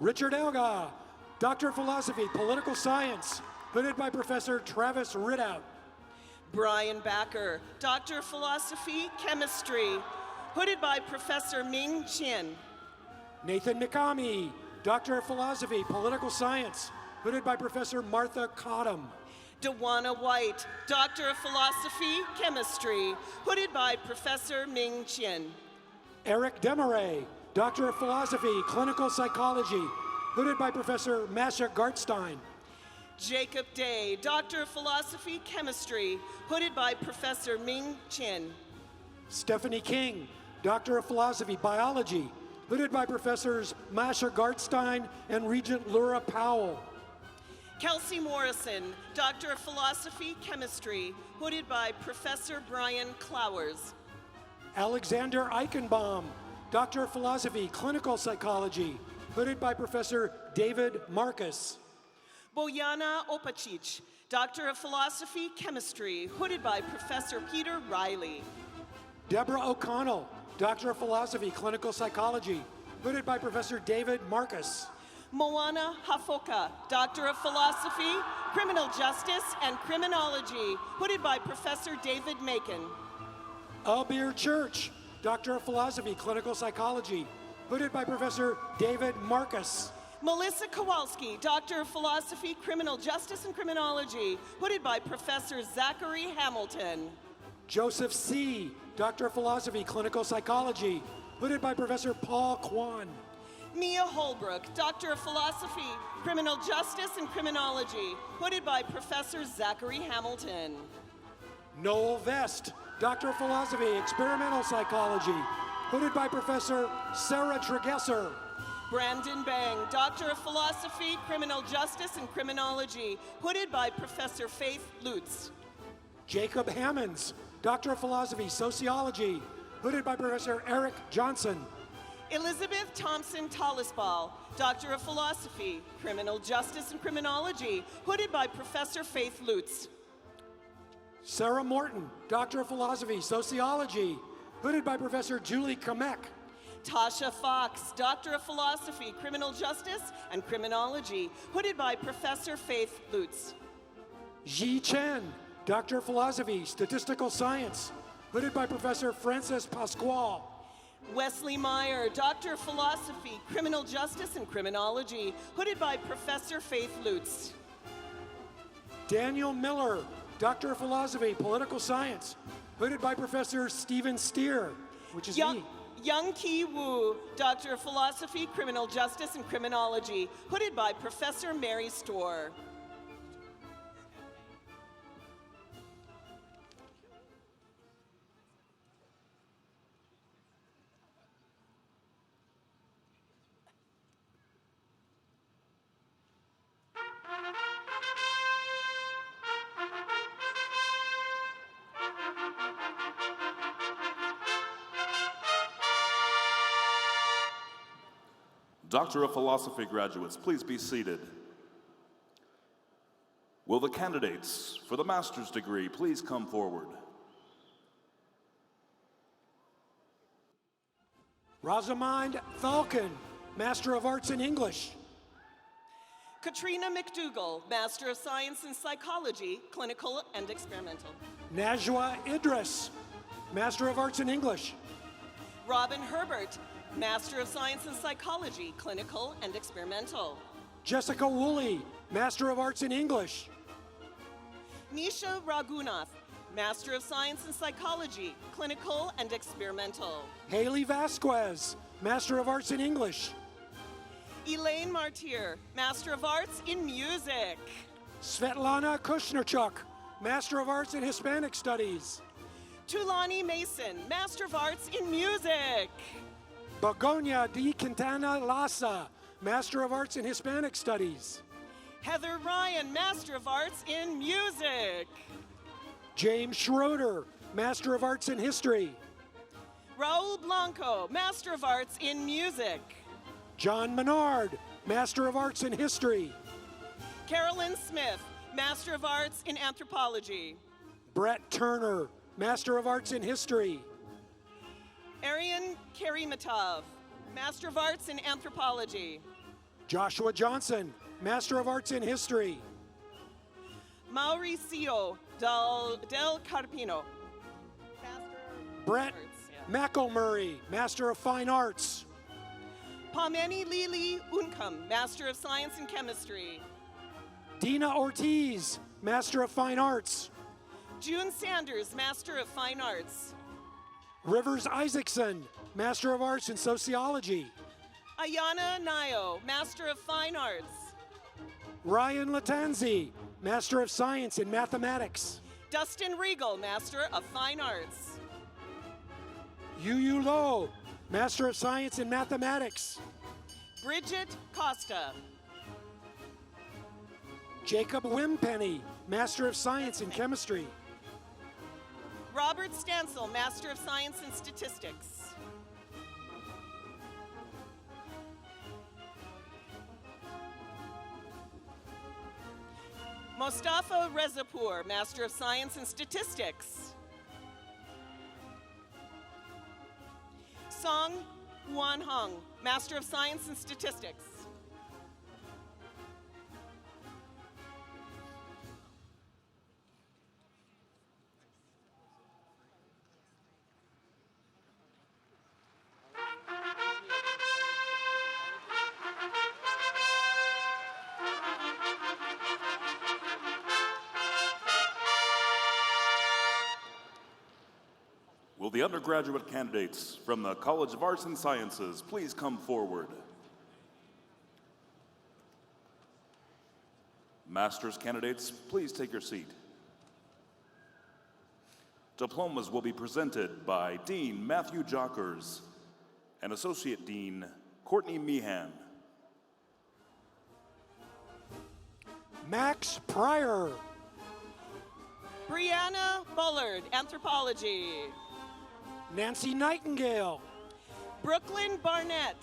S12: Richard Elga, Doctor of Philosophy, Political Science, hooded by Professor Travis Ridout.
S11: Brian Backer, Doctor of Philosophy, Chemistry, hooded by Professor Ming Qian.
S12: Nathan Mikami, Doctor of Philosophy, Political Science, hooded by Professor Martha Cottom.
S11: Dewana White, Doctor of Philosophy, Chemistry, hooded by Professor Ming Qian.
S12: Eric Demaray, Doctor of Philosophy, Clinical Psychology, hooded by Professor Masha Gartstein.
S11: Jacob Day, Doctor of Philosophy, Chemistry, hooded by Professor Ming Qian.
S12: Stephanie King, Doctor of Philosophy, Biology, hooded by Professors Masha Gartstein and Regent Laura Powell.
S11: Kelsey Morrison, Doctor of Philosophy, Chemistry, hooded by Professor Brian Clowers.
S12: Alexander Eichenbaum, Doctor of Philosophy, Clinical Psychology, hooded by Professor David Marcus.
S11: Bojana Opacic, Doctor of Philosophy, Chemistry, hooded by Professor Peter Riley.
S12: Deborah O'Connell, Doctor of Philosophy, Clinical Psychology, hooded by Professor David Marcus.
S11: Moana Hafoka, Doctor of Philosophy, Criminal Justice, and Criminology, hooded by Professor David Macon.
S12: Albir Church, Doctor of Philosophy, Clinical Psychology, hooded by Professor David Marcus.
S11: Melissa Kowalski, Doctor of Philosophy, Criminal Justice, and Criminology, hooded by Professor Zachary Hamilton.
S12: Joseph C., Doctor of Philosophy, Clinical Psychology, hooded by Professor Paul Kwan.
S11: Mia Holbrook, Doctor of Philosophy, Criminal Justice, and Criminology, hooded by Professor Zachary Hamilton.
S12: Noel Vest, Doctor of Philosophy, Experimental Psychology, hooded by Professor Sarah Tregesser.
S11: Brandon Bang, Doctor of Philosophy, Criminal Justice, and Criminology, hooded by Professor Faith Lutz.
S12: Jacob Hammonds, Doctor of Philosophy, Sociology, hooded by Professor Eric Johnson.
S11: Elizabeth Thompson Tallisball, Doctor of Philosophy, Criminal Justice, and Criminology, hooded by Professor Faith Lutz.
S12: Sarah Morton, Doctor of Philosophy, Sociology, hooded by Professor Julie Kamek.
S11: Tasha Fox, Doctor of Philosophy, Criminal Justice, and Criminology, hooded by Professor Faith Lutz.
S12: Ji Chen, Doctor of Philosophy, Statistical Science, hooded by Professor Francis Pasquale.
S11: Wesley Meyer, Doctor of Philosophy, Criminal Justice, and Criminology, hooded by Professor Faith Lutz.
S12: Daniel Miller, Doctor of Philosophy, Political Science, hooded by Professor Stephen Steer, which is me.
S11: Young Ki Woo, Doctor of Philosophy, Criminal Justice, and Criminology, hooded by Professor Mary Storr.
S1: Doctor of Philosophy graduates, please be seated. Will the candidates for the master's degree please come forward?
S12: Rosamond Falcon, Master of Arts in English.
S11: Katrina McDougall, Master of Science in Psychology, Clinical and Experimental.
S12: Najwa Idris, Master of Arts in English.
S11: Robin Herbert, Master of Science in Psychology, Clinical and Experimental.
S12: Jessica Woolley, Master of Arts in English.
S11: Nisha Raghunath, Master of Science in Psychology, Clinical and Experimental.
S12: Haley Vasquez, Master of Arts in English.
S11: Elaine Martyr, Master of Arts in Music.
S12: Svetlana Kushnerchuk, Master of Arts in Hispanic Studies.
S11: Tulani Mason, Master of Arts in Music.
S12: Begonia D. Quintana Lassa, Master of Arts in Hispanic Studies.
S11: Heather Ryan, Master of Arts in Music.
S12: James Schroeder, Master of Arts in History.
S11: Raul Blanco, Master of Arts in Music.
S12: John Menard, Master of Arts in History.
S11: Carolyn Smith, Master of Arts in Anthropology.
S12: Brett Turner, Master of Arts in History.
S11: Arian Karimatov, Master of Arts in Anthropology.
S12: Joshua Johnson, Master of Arts in History.
S11: Mauricio Del Carpino,
S12: Brett McElmurray, Master of Fine Arts.
S11: Pameni Lili Uncom, Master of Science in Chemistry.
S12: Dina Ortiz, Master of Fine Arts.
S11: June Sanders, Master of Fine Arts.
S12: Rivers Isaacson, Master of Arts in Sociology.
S11: Ayana Nayo, Master of Fine Arts.
S12: Ryan Latanzi, Master of Science in Mathematics.
S11: Dustin Regal, Master of Fine Arts.
S12: Yu Lo, Master of Science in Mathematics.
S11: Bridget Costa.
S12: Jacob Wimpenny, Master of Science in Chemistry.
S11: Robert Stansel, Master of Science in Statistics. Mostafa Rezapour, Master of Science in Statistics. Song Wan Hung, Master of Science in Statistics.
S1: Will the undergraduate candidates from the College of Arts and Sciences please come forward? Master's candidates, please take your seat. Diplomas will be presented by Dean Matthew Jockers and Associate Dean Courtney Meehan.
S12: Max Pryor.
S11: Brianna Bullard, Anthropology.
S12: Nancy Nightingale.
S11: Brooklyn Barnett.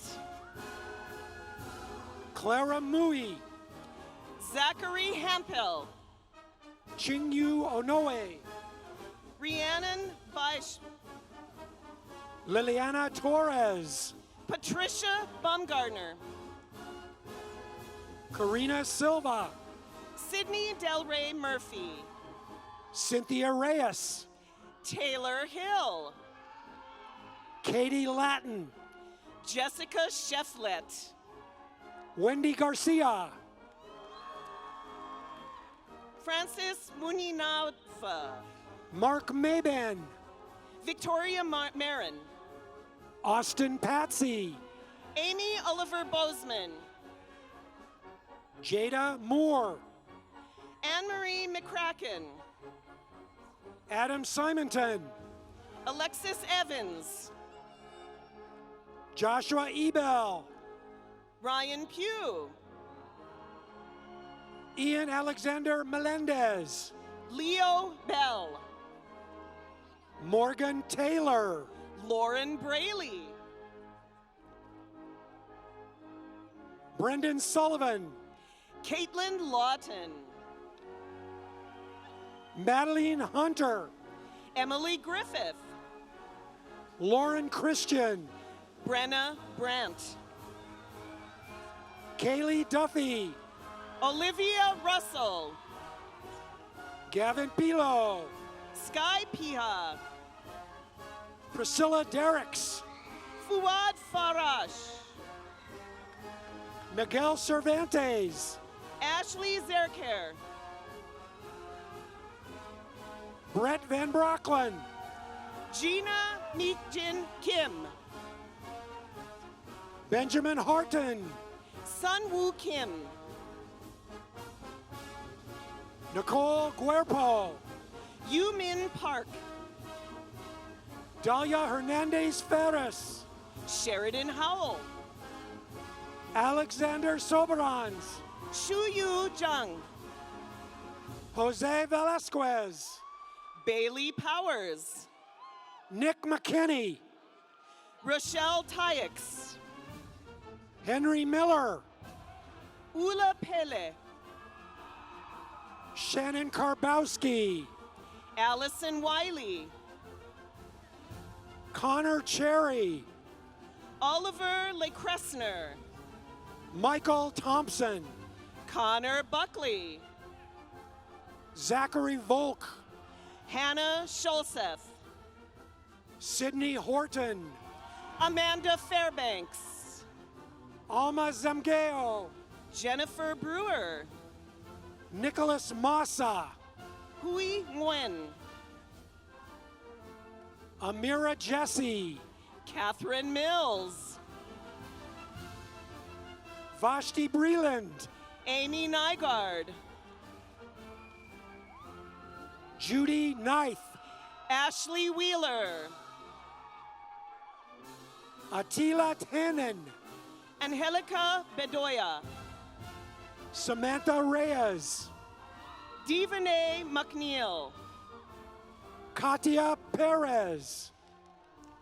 S12: Clara Mui.
S11: Zachary Hampel.
S12: Chingyu Onoe.
S11: Rhiannon Beisch.
S12: Liliana Torres.
S11: Patricia Baumgartner.
S12: Karina Silva.
S11: Sydney Del Rey Murphy.
S12: Cynthia Reyes.
S11: Taylor Hill.
S12: Katie Latin.
S11: Jessica Shefflet.
S12: Wendy Garcia.
S11: Francis Muninaufa.
S12: Mark Maben.
S11: Victoria Marin.
S12: Austin Patsy.
S11: Amy Oliver Bozeman.
S12: Jada Moore.
S11: Anne-Marie McCracken.
S12: Adam Simonton.
S11: Alexis Evans.
S12: Joshua Ebel.
S11: Ryan Pugh.
S12: Ian Alexander Melendez.
S11: Leo Bell.
S12: Morgan Taylor.
S11: Lauren Braley.
S12: Brendan Sullivan.
S11: Caitlin Lawton.
S12: Madeline Hunter.
S11: Emily Griffith.
S12: Lauren Christian.
S11: Brenna Brandt.
S12: Kaylee Duffy.
S11: Olivia Russell.
S12: Gavin Pilo.
S11: Sky Piha.
S12: Priscilla Derricks.
S11: Fuad Farash.
S12: Miguel Cervantes.
S11: Ashley Zerker.
S12: Brett Van Brocklin.
S11: Gina Meekjin Kim.
S12: Benjamin Harton.
S11: Sun Woo Kim.
S12: Nicole Guerpo.
S11: Yumin Park.
S12: Dalia Hernandez Ferris.
S11: Sheridan Howell.
S12: Alexander Soberans.
S11: Shuyu Zhang.
S12: Jose Velasquez.
S11: Bailey Powers.
S12: Nick McKinney.
S11: Rochelle Tyux.
S12: Henry Miller.
S11: Ula Pele.
S12: Shannon Karbowski.
S11: Allison Wiley.
S12: Connor Cherry.
S11: Oliver LeCresner.
S12: Michael Thompson.
S11: Connor Buckley.
S12: Zachary Volk.
S11: Hannah Scholseth.
S12: Sydney Horton.
S11: Amanda Fairbanks.
S12: Alma Zamgeo.
S11: Jennifer Brewer.
S12: Nicholas Massa.
S11: Hui Nguyen.
S12: Amira Jesse.
S11: Catherine Mills.
S12: Vashti Breland.
S11: Amy Nygaard.
S12: Judy Knife.
S11: Ashley Wheeler.
S12: Attila Tannen.
S11: Angelica Bedoya.
S12: Samantha Reyes.
S11: Divanay McNeil.
S12: Katia Perez.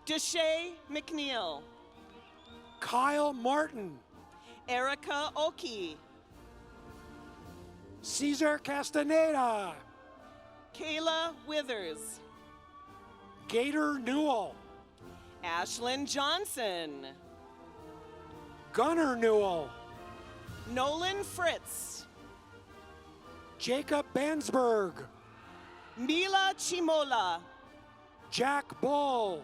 S11: Deshay McNeil.
S12: Kyle Martin.
S11: Erica Oki.
S12: Cesar Castaneda.
S11: Kayla Withers.
S12: Gator Newell.
S11: Ashlyn Johnson.
S12: Gunnar Newell.
S11: Nolan Fritz.
S12: Jacob Bansberg.
S11: Mila Chimola.
S12: Jack Bull.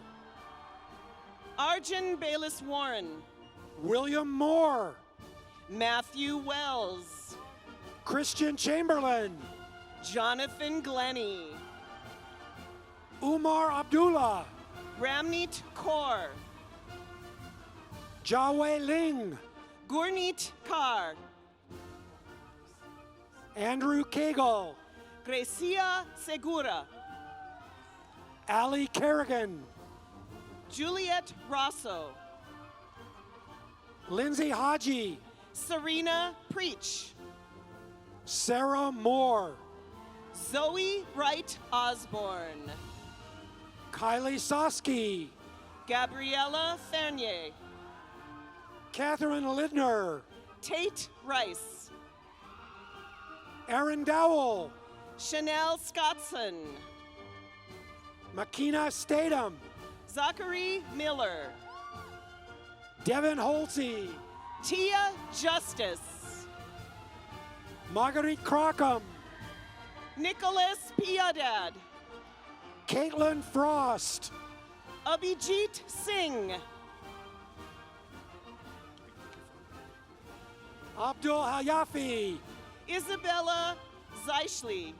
S11: Arjun Bayless Warren.
S12: William Moore.
S11: Matthew Wells.
S12: Christian Chamberlain.
S11: Jonathan Glennie.
S12: Umar Abdullah.
S11: Ramneet Kaur.
S12: Jawei Ling.
S11: Gurneet Kaur.
S12: Andrew Cagle.
S11: Grecia Segura.
S12: Ali Kerrigan.
S11: Juliet Rosso.
S12: Lindsay Haji,
S11: Serena Preach,
S12: Sarah Moore,
S11: Zoe Wright Osborne,
S12: Kylie Sosky,
S11: Gabriella Fernier,
S12: Catherine Lidner,
S11: Tate Rice,
S12: Aaron Dowell,
S11: Chanel Scottson,
S12: Makina Statham,
S11: Zachary Miller,
S12: Devin Holsey,
S11: Tia Justice,
S12: Marguerite Crockham,
S11: Nicholas Piadad,
S12: Caitlin Frost,
S11: Abhijit Singh,
S12: Abdul Hayafi,
S11: Isabella Zeischli,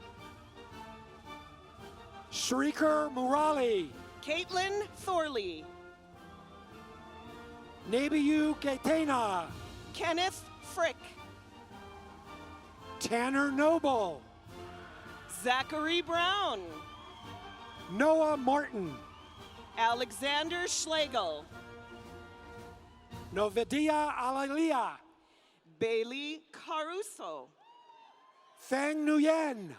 S12: Shrikar Murali,
S11: Caitlin Thorley,
S12: Nebiyu Ketena,
S11: Kenneth Frick,
S12: Tanner Noble,
S11: Zachary Brown,
S12: Noah Martin,
S11: Alexander Schlegel,
S12: Novidia Alalia,
S11: Bailey Caruso,
S12: Fang Nguyen,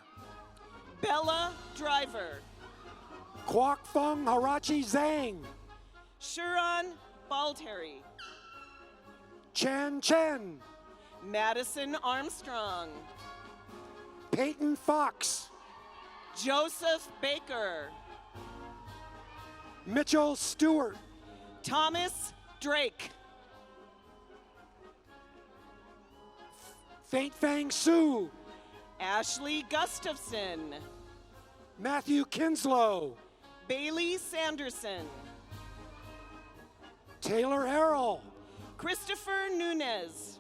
S11: Bella Driver,
S12: Kwok Fong Harachi Zhang,
S11: Shuran Baldherry,
S12: Chan Chen,
S11: Madison Armstrong,
S12: Peyton Fox,
S11: Joseph Baker,
S12: Mitchell Stewart,
S11: Thomas Drake,
S12: Faint Fang Su,
S11: Ashley Gustafson,
S12: Matthew Kinslow,
S11: Bailey Sanderson,
S12: Taylor Harrell,
S11: Christopher Nunez,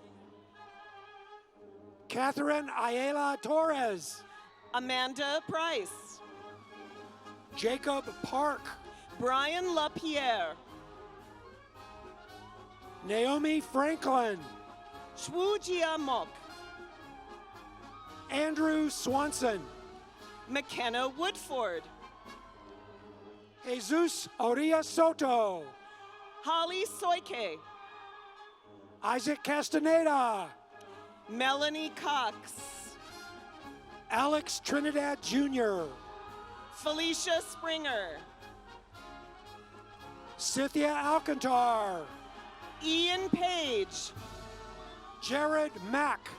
S12: Catherine Ayala Torres,
S11: Amanda Price,
S12: Jacob Park,
S11: Brian LaPierre,
S12: Naomi Franklin,
S11: Shwujia Mok,
S12: Andrew Swanson,
S11: McKenna Woodford,
S12: Jesus Oria Soto,
S11: Holly Soike,
S12: Isaac Castaneda,
S11: Melanie Cox,
S12: Alex Trinidad Jr.,
S11: Felicia Springer,
S12: Cynthia Alcantar,
S11: Ian Page,
S12: Jared Mack,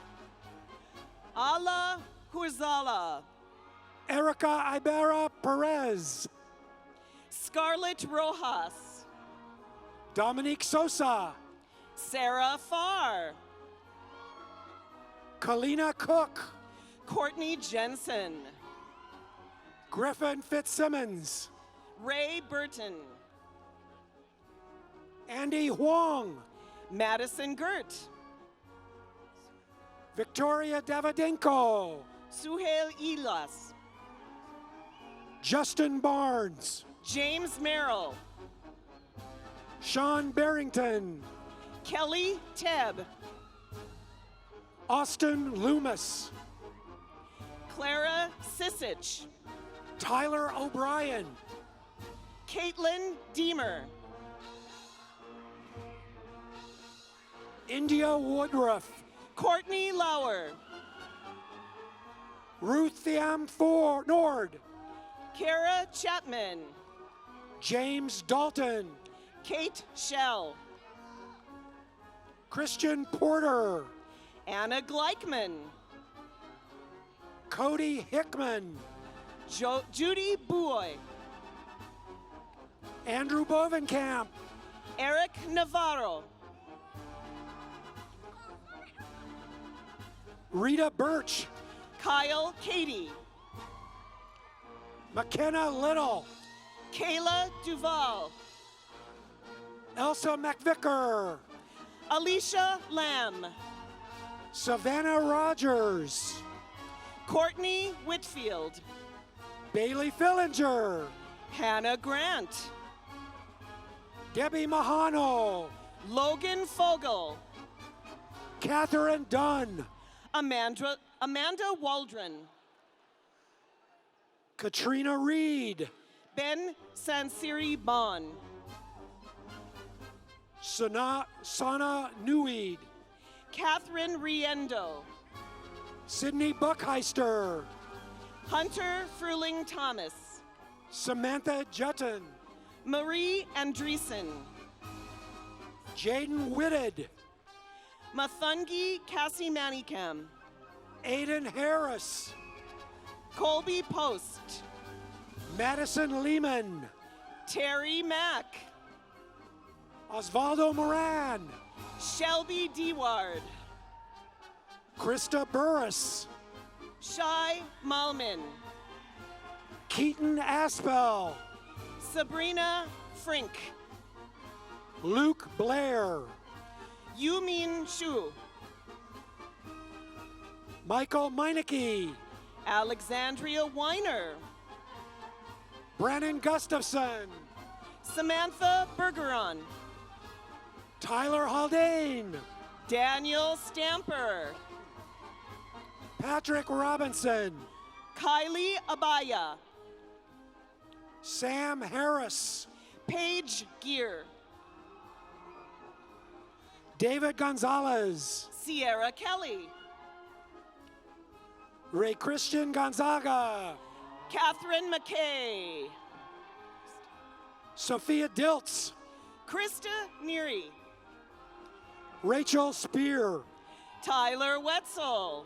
S11: Ala Hurzala,
S12: Erica Ibarra Perez,
S11: Scarlett Rojas,
S12: Dominique Sosa,
S11: Sarah Farr,
S12: Kalina Cook,
S11: Courtney Jensen,
S12: Griffin Fitzsimmons,
S11: Ray Burton,
S12: Andy Huang,
S11: Madison Gert,
S12: Victoria Davidenko,
S11: Suhail Ilas,
S12: Justin Barnes,
S11: James Merrill,
S12: Sean Barrington,
S11: Kelly Tebb,
S12: Austin Loomis,
S11: Clara Sisich,
S12: Tyler O'Brien,
S11: Caitlin Deemer,
S12: India Woodruff,
S11: Courtney Lauer,
S12: Ruth Thiam Nord,
S11: Kara Chapman,
S12: James Dalton,
S11: Kate Shell,
S12: Christian Porter,
S11: Anna Gleichman,
S12: Cody Hickman,
S11: Judy Buoy,
S12: Andrew Bovenkamp,
S11: Eric Navarro,
S12: Rita Birch,
S11: Kyle Cady,
S12: McKenna Little,
S11: Kayla Duval,
S12: Elsa McVicker,
S11: Alicia Lamb,
S12: Savannah Rogers,
S11: Courtney Whitfield,
S12: Bailey Fillinger,
S11: Hannah Grant,
S12: Debbie Mahano,
S11: Logan Fogel,
S12: Catherine Dunn,
S11: Amanda Waldron,
S12: Katrina Reed,
S11: Ben Sansiri Bon,
S12: Sana Newweed.
S11: Catherine Riendo.
S12: Sydney Buckheister.
S11: Hunter Fruling Thomas.
S12: Samantha Jutton.
S11: Marie Andreessen.
S12: Jaden Whitted.
S11: Mathungi Cassie Manikam.
S12: Aiden Harris.
S11: Colby Post.
S12: Madison Lehman.
S11: Terry Mack.
S12: Osvaldo Moran.
S11: Shelby Deward.
S12: Krista Burris.
S11: Shai Malman.
S12: Keaton Aspel.
S11: Sabrina Frink.
S12: Luke Blair.
S11: Yumin Shu.
S12: Michael Meineke.
S11: Alexandria Weiner.
S12: Brandon Gustafson.
S11: Samantha Bergeron.
S12: Tyler Haldane.
S11: Daniel Stamper.
S12: Patrick Robinson.
S11: Kylie Abaya.
S12: Sam Harris.
S11: Paige Gear.
S12: David Gonzalez.
S11: Sierra Kelly.
S12: Ray Christian Gonzaga.
S11: Catherine McKay.
S12: Sophia Diltz.
S11: Krista Neary.
S12: Rachel Spear.
S11: Tyler Wetzel.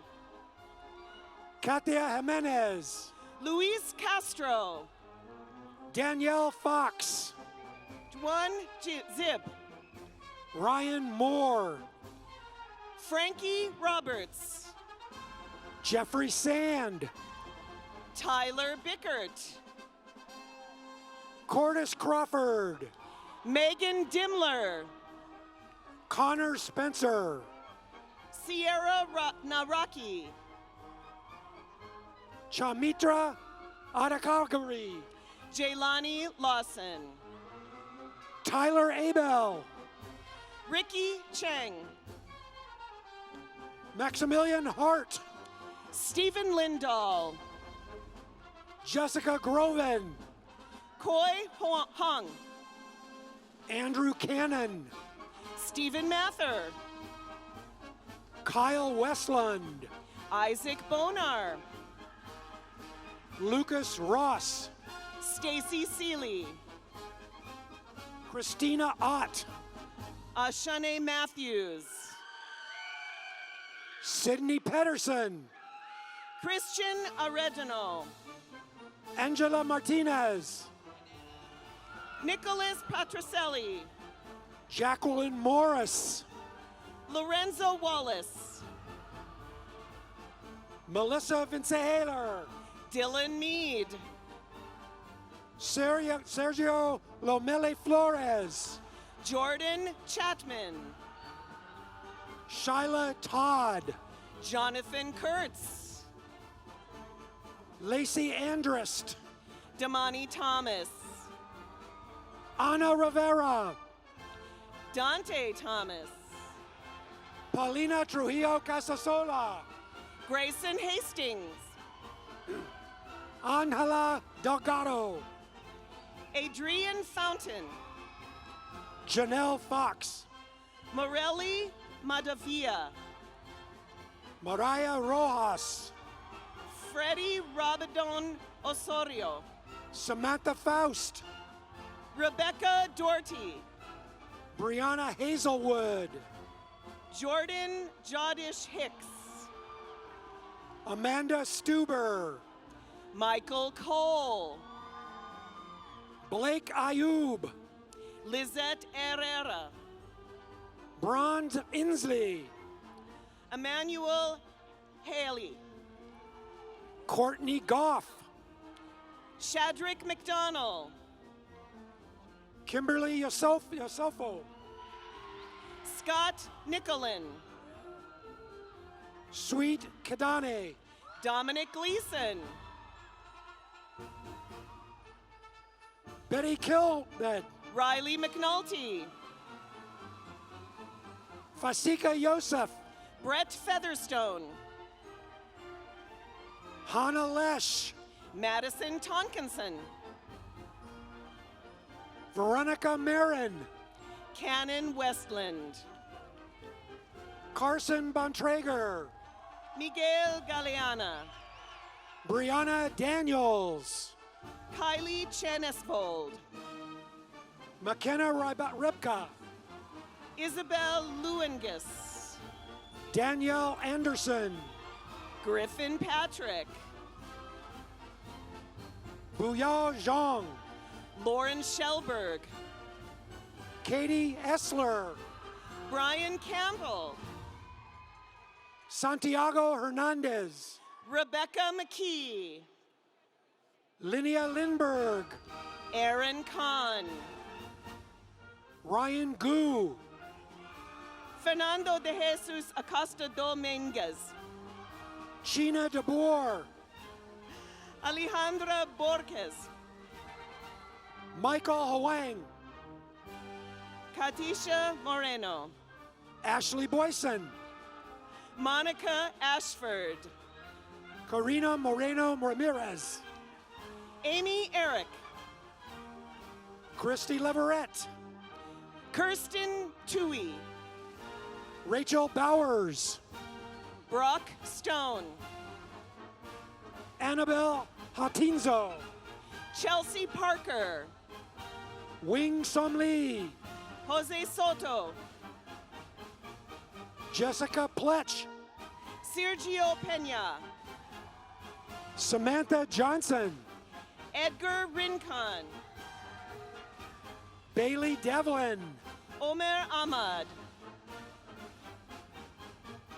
S12: Katia Jimenez.
S11: Luis Castro.
S12: Danielle Fox.
S11: Juan Zip.
S12: Ryan Moore.
S11: Frankie Roberts.
S12: Jeffrey Sand.
S11: Tyler Bickert.
S12: Cordis Crawford.
S11: Megan Dimler.
S12: Connor Spencer.
S11: Sierra Naraki.
S12: Chamitra Adakagari.
S11: Jaylani Lawson.
S12: Tyler Abel.
S11: Ricky Cheng.
S12: Maximilian Hart.
S11: Stephen Lindahl.
S12: Jessica Groven.
S11: Koi Hung.
S12: Andrew Cannon.
S11: Stephen Mather.
S12: Kyle Westland.
S11: Isaac Bonar.
S12: Lucas Ross.
S11: Stacy Seeley.
S12: Christina Ott.
S11: Ashane Matthews.
S12: Sydney Pedersen.
S11: Christian Aredano.
S12: Angela Martinez.
S11: Nicholas Patricelli.
S12: Jacqueline Morris.
S11: Lorenzo Wallace.
S12: Melissa Vincehaler.
S11: Dylan Mead.
S12: Sergio Lomeli Flores.
S11: Jordan Chapman.
S12: Shyla Todd.
S11: Jonathan Kurtz.
S12: Lacey Andrist.
S11: Damani Thomas.
S12: Ana Rivera.
S11: Dante Thomas.
S12: Paulina Trujillo Casasola.
S11: Grayson Hastings.
S12: Angela Delgado.
S11: Adrian Fountain.
S12: Janelle Fox.
S11: Morelli Madavia.
S12: Mariah Rojas.
S11: Freddie Rabadon Osorio.
S12: Samantha Faust.
S11: Rebecca Doherty.
S12: Brianna Hazelwood.
S11: Jordan Jodish Hicks.
S12: Amanda Stuber.
S11: Michael Cole.
S12: Blake Ayub.
S11: Lizette Herrera.
S12: Bronze Inslee.
S11: Emmanuel Haley.
S12: Courtney Goff.
S11: Shadrick McDonald.
S12: Kimberly Yosofo.
S11: Scott Nicolin.
S12: Sweet Kadane.
S11: Dominic Gleason.
S12: Betty Kilbed.
S11: Riley McNulty.
S12: Fasika Yosef.
S11: Brett Featherstone.
S12: Hannah Lesh.
S11: Madison Tonkinson.
S12: Veronica Marin.
S11: Cannon Westland.
S12: Carson Bontrager,
S11: Miguel Galeana.
S12: Brianna Daniels,
S11: Kylie Chanesvold.
S12: McKenna Ribka,
S11: Isabel Lewingis.
S12: Danielle Anderson,
S11: Griffin Patrick.
S12: Buyao Zhang,
S11: Lauren Shellberg.
S12: Katie Essler,
S11: Brian Campbell.
S12: Santiago Hernandez,
S11: Rebecca McKee.
S12: Linnea Lindberg,
S11: Aaron Kahn.
S12: Ryan Gu,
S11: Fernando de Jesus Acosta Dominguez.
S12: Sheena DeBoer,
S11: Alejandra Borges.
S12: Michael Huang,
S11: Katisha Moreno.
S12: Ashley Boyson,
S11: Monica Ashford.
S12: Karina Moreno Ramirez,
S11: Amy Eric.
S12: Christy Leverett,
S11: Kirsten Tui.
S12: Rachel Bowers,
S11: Brock Stone.
S12: Annabelle Hatinzo,
S11: Chelsea Parker.
S12: Wing Som Lee,
S11: Jose Soto.
S12: Jessica Pletch,
S11: Sergio Pena.
S12: Samantha Johnson,
S11: Edgar Rincon.
S12: Bailey Devlin,
S11: Omer Ahmad.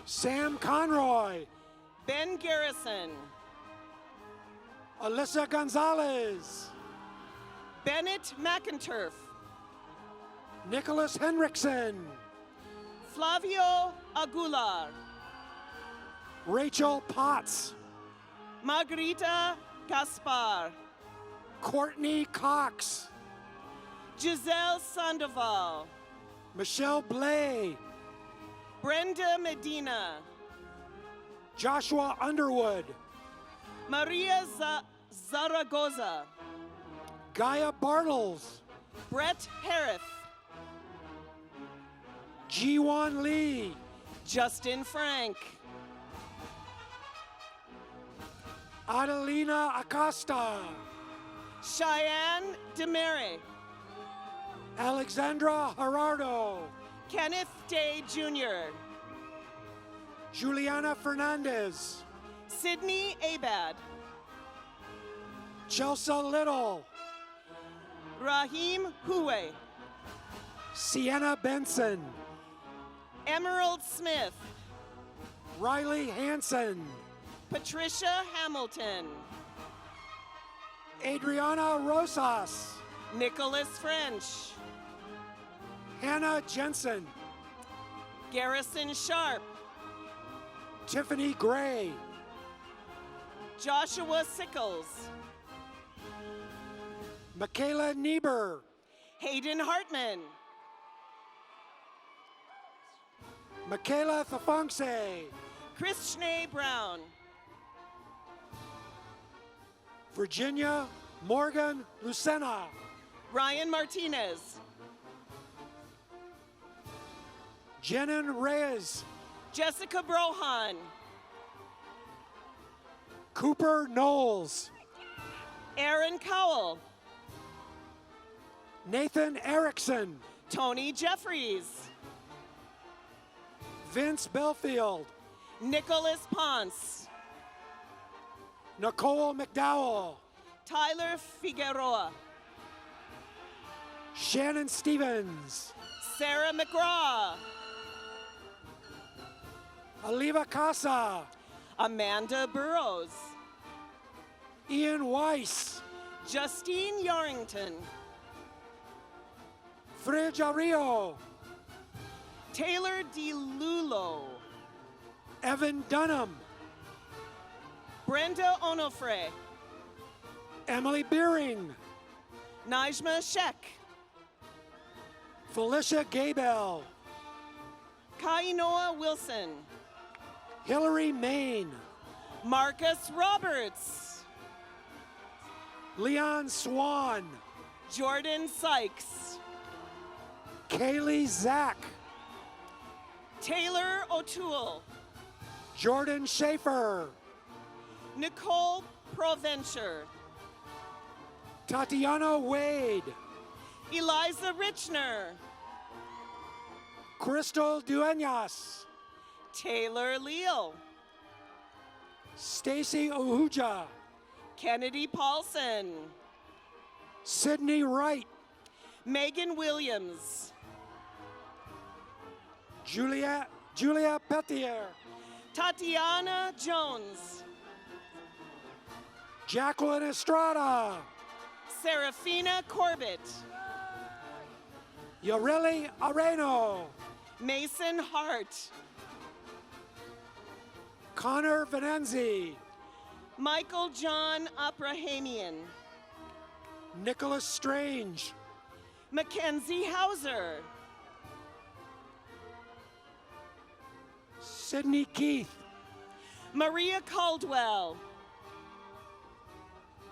S12: Sam Conroy,
S11: Ben Garrison.
S12: Alyssa Gonzalez,
S11: Bennett McInturf.
S12: Nicholas Henriksen,
S11: Flavio Aguilar.
S12: Rachel Potts,
S11: Margarita Gaspar.
S12: Courtney Cox,
S11: Giselle Sandoval.
S12: Michelle Blay,
S11: Brenda Medina.
S12: Joshua Underwood,
S11: Maria Zaragoza.
S12: Gaia Bartles,
S11: Brett Harris.
S12: Jiwon Lee,
S11: Justin Frank.
S12: Adelina Acosta,
S11: Cheyenne Demare.
S12: Alexandra Gerardo,
S11: Kenneth Day Jr.
S12: Juliana Fernandez,
S11: Sydney Abad.
S12: Chelsea Little,
S11: Raheem Huwe.
S12: Sienna Benson,
S11: Emerald Smith.
S12: Riley Hansen,
S11: Patricia Hamilton.
S12: Adriana Rosas,
S11: Nicholas French.
S12: Hannah Jensen,
S11: Garrison Sharp.
S12: Tiffany Gray,
S11: Joshua Sickles.
S12: Michaela Niebuhr,
S11: Hayden Hartman.
S12: Michaela Thafongse,
S11: Krishne Brown.
S12: Virginia Morgan Lucena,
S11: Ryan Martinez.
S12: Jenan Reyes,
S11: Jessica Brohan.
S12: Cooper Knowles,
S11: Aaron Cowell.
S12: Nathan Erickson,
S11: Tony Jeffries.
S12: Vince Belfield,
S11: Nicholas Ponce.
S12: Nicole McDowell,
S11: Tyler Figueroa.
S12: Shannon Stevens,
S11: Sarah McGraw.
S12: Aliva Casa,
S11: Amanda Burrows.
S12: Ian Weiss,
S11: Justine Yarrington.
S12: Fridge Ario,
S11: Taylor DeLulo.
S12: Evan Dunham,
S11: Brenda Onofre.
S12: Emily Beering,
S11: Najma Sheck.
S12: Felicia Gabel,
S11: Kainoa Wilson.
S12: Hillary Main,
S11: Marcus Roberts.
S12: Leon Swan,
S11: Jordan Sykes.
S12: Kaylee Zack,
S11: Taylor O'Toole,
S12: Jordan Schaefer,
S11: Nicole Provencher,
S12: Tatiana Wade,
S11: Eliza Richner,
S12: Crystal Duenas,
S11: Taylor Leal,
S12: Stacy Ohuja,
S11: Kennedy Paulson,
S12: Sydney Wright,
S11: Megan Williams,
S12: Julia Petier,
S11: Tatiana Jones,
S12: Jacqueline Estrada,
S11: Serafina Corbett,
S12: Yoreli Areno,
S11: Mason Hart,
S12: Connor Venenzi,
S11: Michael John Abrahamian,
S12: Nicholas Strange,
S11: Mackenzie Hauser,
S12: Sydney Keith,
S11: Maria Caldwell,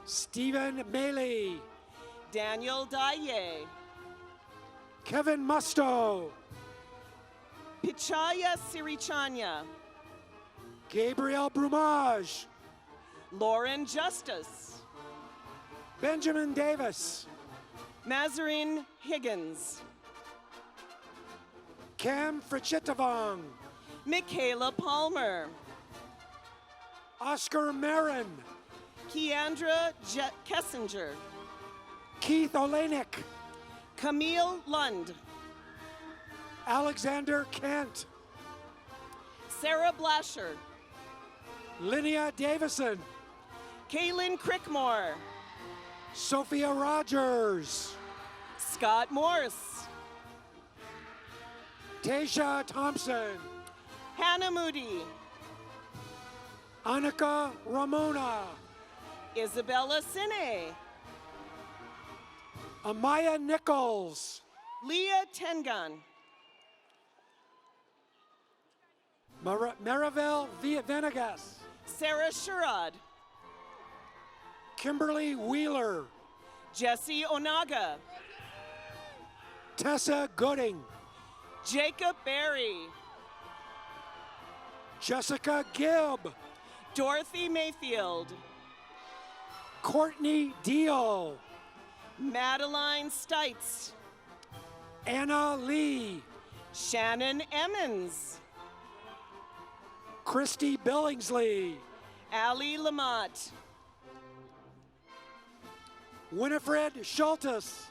S12: Stephen Maley,
S11: Daniel Daye,
S12: Kevin Musto,
S11: Pichaya Sirichanya,
S12: Gabriel Brumage,
S11: Lauren Justice,
S12: Benjamin Davis,
S11: Mazarine Higgins,
S12: Cam Frachitavong,
S11: Michaela Palmer,
S12: Oscar Marin,
S11: Keandra Kessinger,
S12: Keith Olenek,
S11: Camille Lund,
S12: Alexander Kent,
S11: Sarah Blasher,
S12: Linnea Davison,
S11: Kaylin Crickmore,
S12: Sophia Rogers,
S11: Scott Morse,
S12: Tasha Thompson,
S11: Hannah Moody,
S12: Annika Ramona,
S11: Isabella Sine,
S12: Amaya Nichols,
S11: Leah Tengan,
S12: Maribel Venegas,
S11: Sarah Sherrod,
S12: Kimberly Wheeler,
S11: Jesse Onaga,
S12: Tessa Gooding,
S11: Jacob Berry,
S12: Jessica Gibb,
S11: Dorothy Mayfield,
S12: Courtney Deal,
S11: Madeline Stites,
S12: Anna Lee,
S11: Shannon Emmons,
S12: Christy Billingsley,
S11: Allie Lamont,
S12: Winifred Schultes,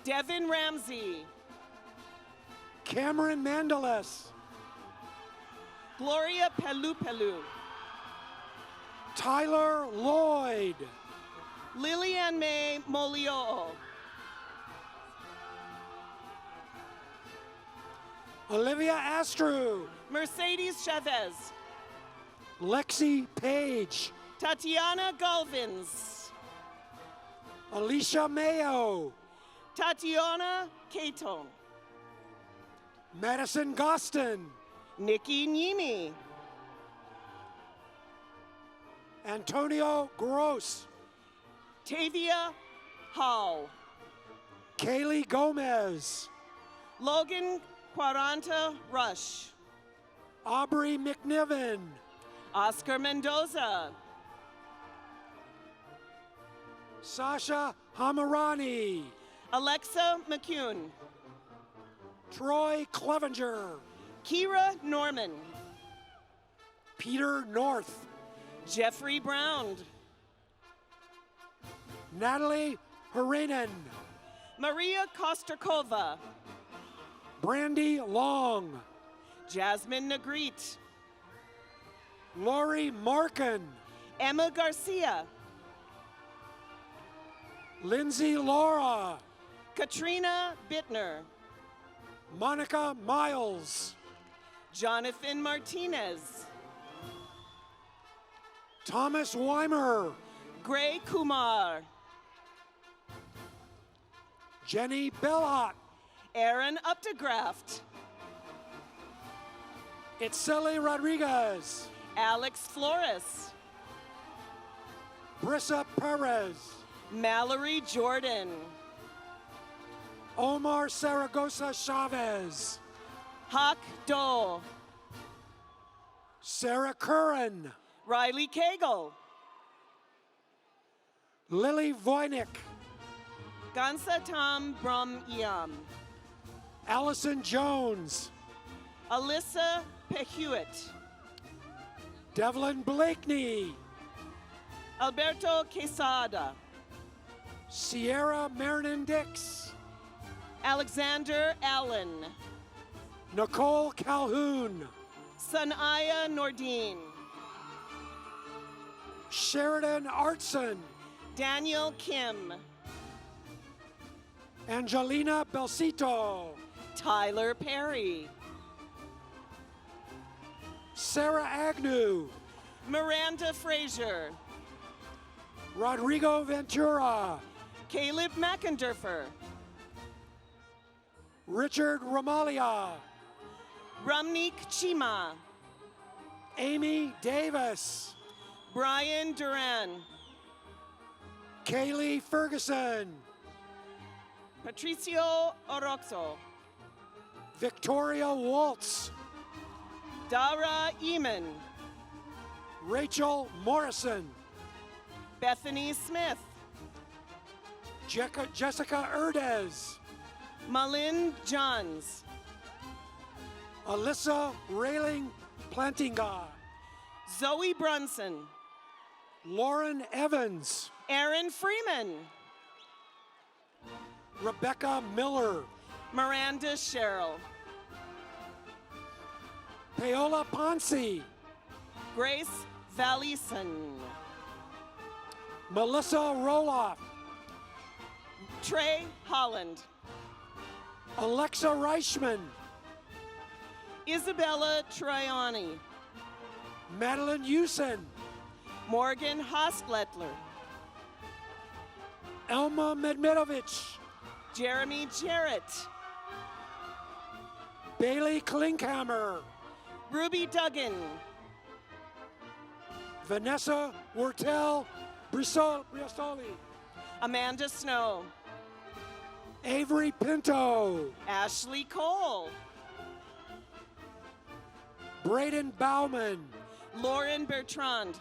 S11: Devin Ramsey,
S12: Cameron Mandeles,
S11: Gloria Pelupelu,
S12: Tyler Lloyd,
S11: Lillian May Molio,
S12: Olivia Astru,
S11: Mercedes Chavez,
S12: Lexi Page,
S11: Tatiana Galvins,
S12: Alicia Mayo,
S11: Tatiana Caton,
S12: Madison Gostin,
S11: Nikki Niemi,
S12: Antonio Gross,
S11: Tavia Hall,
S12: Kaylee Gomez,
S11: Logan Quaranta Rush,
S12: Aubrey McNiven,
S11: Oscar Mendoza,
S12: Sasha Hamarani,
S11: Alexa McCune,
S12: Troy Clevenger,
S11: Kira Norman,
S12: Peter North,
S11: Jeffrey Brown,
S12: Natalie Harinen,
S11: Maria Kosterkova,
S12: Brandy Long,
S11: Jasmine Negrete,
S12: Lori Markin,
S11: Emma Garcia,
S12: Lindsay Laura,
S11: Katrina Bittner,
S12: Monica Miles,
S11: Jonathan Martinez,
S12: Thomas Weimer,
S11: Gray Kumar,
S12: Jenny Bellot,
S11: Aaron Updegraft,
S12: Itzeli Rodriguez,
S11: Alex Flores,
S12: Brissa Perez,
S11: Mallory Jordan,
S12: Omar Zaragoza Chavez.
S11: Hak Do.
S12: Sarah Curran.
S11: Riley Cagle.
S12: Lily Voynick.
S11: Gansatam Brum Iam.
S12: Allison Jones.
S11: Alyssa Pehuit.
S12: Devlin Blakeney.
S11: Alberto Quesada.
S12: Sierra Marinan Dix.
S11: Alexander Allen.
S12: Nicole Calhoun.
S11: Sanaya Nordine.
S12: Sheridan Artson.
S11: Daniel Kim.
S12: Angelina Belsito.
S11: Tyler Perry.
S12: Sarah Agnew.
S11: Miranda Frazier.
S12: Rodrigo Ventura.
S11: Caleb McInderfer.
S12: Richard Ramalia.
S11: Ramnik Chima.
S12: Amy Davis.
S11: Brian Duran.
S12: Kaylee Ferguson.
S11: Patricio Oroxo.
S12: Victoria Waltz.
S11: Dara Eamon.
S12: Rachel Morrison.
S11: Bethany Smith.
S12: Jessica Erdez.
S11: Malin Johns.
S12: Alyssa Railing Plantinga.
S11: Zoe Brunson.
S12: Lauren Evans.
S11: Aaron Freeman.
S12: Rebecca Miller.
S11: Miranda Sherrill.
S12: Paola Ponce.
S11: Grace Valison.
S12: Melissa Roloff.
S11: Trey Holland.
S12: Alexa Reichman.
S11: Isabella Traiani.
S12: Madeline Usen.
S11: Morgan Hospletler.
S12: Elma Medmedovich.
S11: Jeremy Jarrett.
S12: Bailey Klinkhammer.
S11: Ruby Duggan.
S12: Vanessa Wortel Bristoli.
S11: Amanda Snow.
S12: Avery Pinto.
S11: Ashley Cole.
S12: Braden Bauman.
S11: Lauren Bertrand.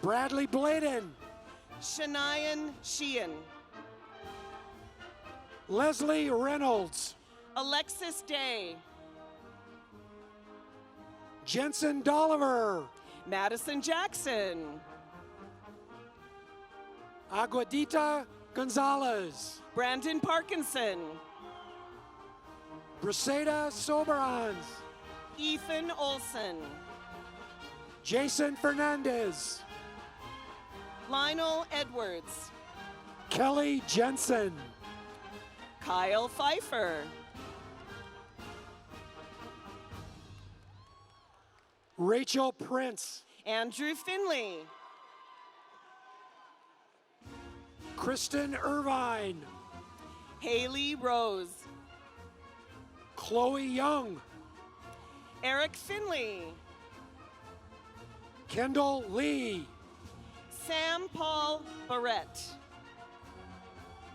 S12: Bradley Bladen.
S11: Shanayan Sheehan.
S12: Leslie Reynolds.
S11: Alexis Day.
S12: Jensen Dolliver.
S11: Madison Jackson.
S12: Aguadita Gonzalez.
S11: Brandon Parkinson.
S12: Briseda Soberans.
S11: Ethan Olson.
S12: Jason Fernandez.
S11: Lionel Edwards.
S12: Kelly Jensen.
S11: Kyle Pfeiffer.
S12: Rachel Prince.
S11: Andrew Finley.
S12: Kristen Irvine.
S11: Haley Rose.
S12: Chloe Young.
S11: Eric Finley.
S12: Kendall Lee.
S11: Sam Paul Barrett.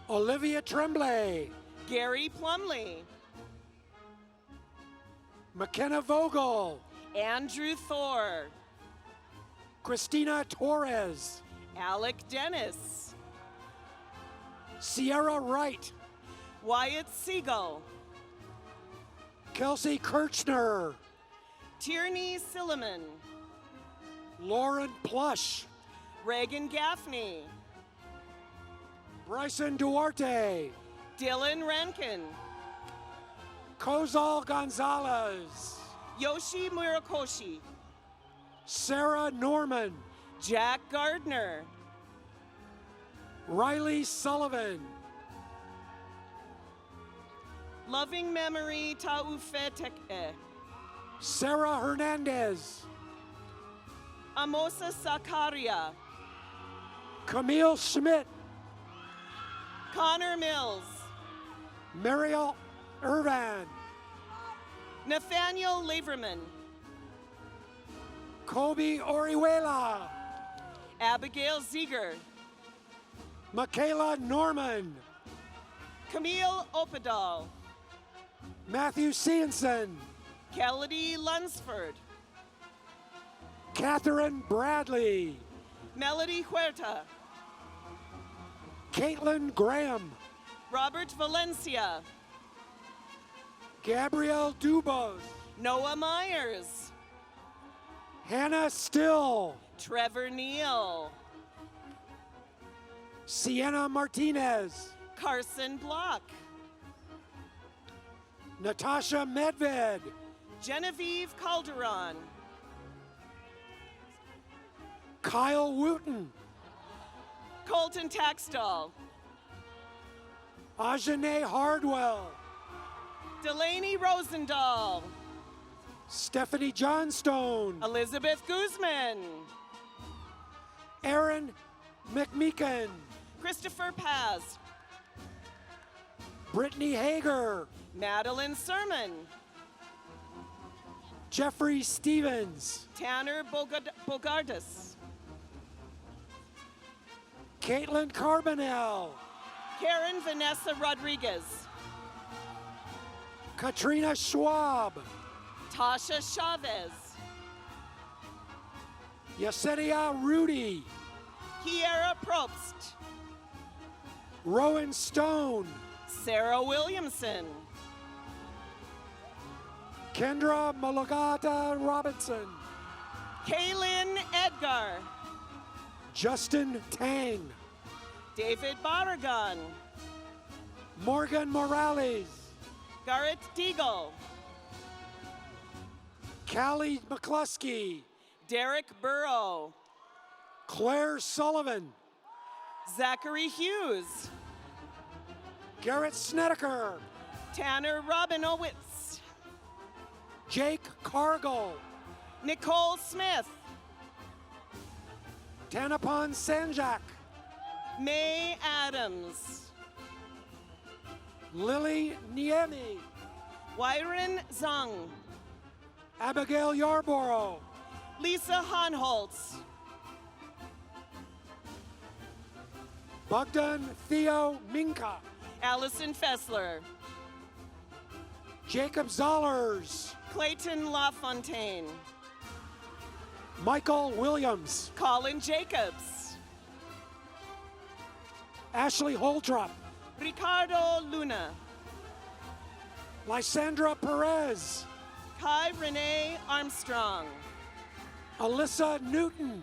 S12: Olivia Tremblay.
S11: Gary Plumley.
S12: McKenna Vogel.
S11: Andrew Thor.
S12: Christina Torres.
S11: Alec Dennis.
S12: Sierra Wright.
S11: Wyatt Siegel.
S12: Kelsey Kirchner.
S11: Tierney Silliman.
S12: Lauren Plush.
S11: Reagan Gaffney.
S12: Bryson Duarte.
S11: Dylan Rankin.
S12: Kozal Gonzalez.
S11: Yoshi Murakoshi.
S12: Sarah Norman.
S11: Jack Gardner.
S12: Riley Sullivan.
S11: Loving Memory Taufeteke.
S12: Sarah Hernandez.
S11: Amosa Sakaria.
S12: Camille Schmidt.
S11: Connor Mills.
S12: Mariel Irvan.
S11: Nathaniel Laverman.
S12: Kobe Orihuela.
S11: Abigail Ziegler.
S12: Michaela Norman.
S11: Camille Opedal.
S12: Matthew Cianson.
S11: Kelly Lunsford.
S12: Catherine Bradley.
S11: Melody Huerta.
S12: Caitlin Graham.
S11: Robert Valencia.
S12: Gabrielle Dubos.
S11: Noah Myers.
S12: Hannah Still.
S11: Trevor Neal.
S12: Sienna Martinez.
S11: Carson Block.
S12: Natasha Medved.
S11: Genevieve Calderon.
S12: Kyle Wooten.
S11: Colton Taxtall.
S12: Ajane Hardwell.
S11: Delaney Rosendahl.
S12: Stephanie Johnstone.
S11: Elizabeth Guzman.
S12: Aaron McMeekin.
S11: Christopher Paz.
S12: Brittany Hager.
S11: Madeline Sermon.
S12: Jeffrey Stevens.
S11: Tanner Bogardus.
S12: Caitlin Carbonell.
S11: Karen Vanessa Rodriguez.
S12: Katrina Schwab.
S11: Tasha Chavez.
S12: Yesenia Rudy.
S11: Kiera Probst.
S12: Rowan Stone.
S11: Sarah Williamson.
S12: Kendra Malagata Robinson.
S11: Kaylin Edgar.
S12: Justin Tang.
S11: David Barragan.
S12: Morgan Morales.
S11: Garrett Deagle.
S12: Callie McCluskey.
S11: Derek Burrow.
S12: Claire Sullivan.
S11: Zachary Hughes.
S12: Garrett Snedeker.
S11: Tanner Robinowitz.
S12: Jake Cargill.
S11: Nicole Smith.
S12: Tanapon Sanjak.
S11: May Adams.
S12: Lily Niemi.
S11: Wyron Zung.
S12: Abigail Yarborough.
S11: Lisa Honholtz.
S12: Bogdan Theo Minka.
S11: Allison Fessler.
S12: Jacob Zollers.
S11: Clayton LaFontaine.
S12: Michael Williams.
S11: Colin Jacobs.
S12: Ashley Holtrop.
S11: Ricardo Luna.
S12: Lysandra Perez.
S11: Kai Renee Armstrong.
S12: Alyssa Newton.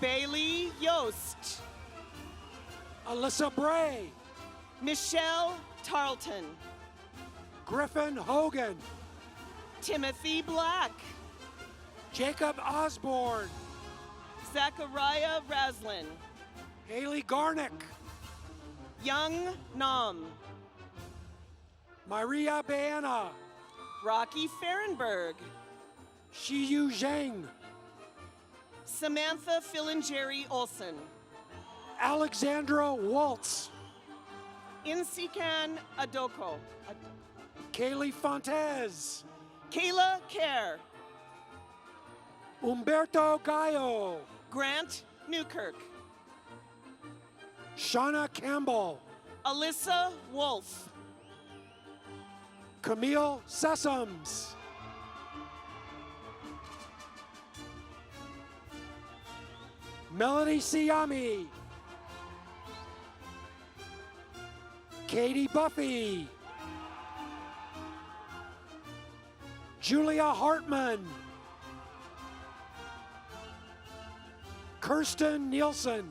S11: Bailey Yost.
S12: Alyssa Bray.
S11: Michelle Tarleton.
S12: Griffin Hogan.
S11: Timothy Black.
S12: Jacob Osborne.
S11: Zachariah Raslin.
S12: Haley Garnick.
S11: Young Nam.
S12: Maria Baena.
S11: Rocky Fahrenberg.
S12: Shiyu Zhang.
S11: Samantha Philingeri Olson.
S12: Alexandra Waltz.
S11: Insikan Adoko.
S12: Kaylee Fontes.
S11: Kayla Kerr.
S12: Umberto Gallo.
S11: Grant Newkirk.
S12: Shauna Campbell.
S11: Alyssa Wolf.
S12: Camille Sessoms. Melody Siami. Katie Buffy. Julia Hartman. Kirsten Nielsen.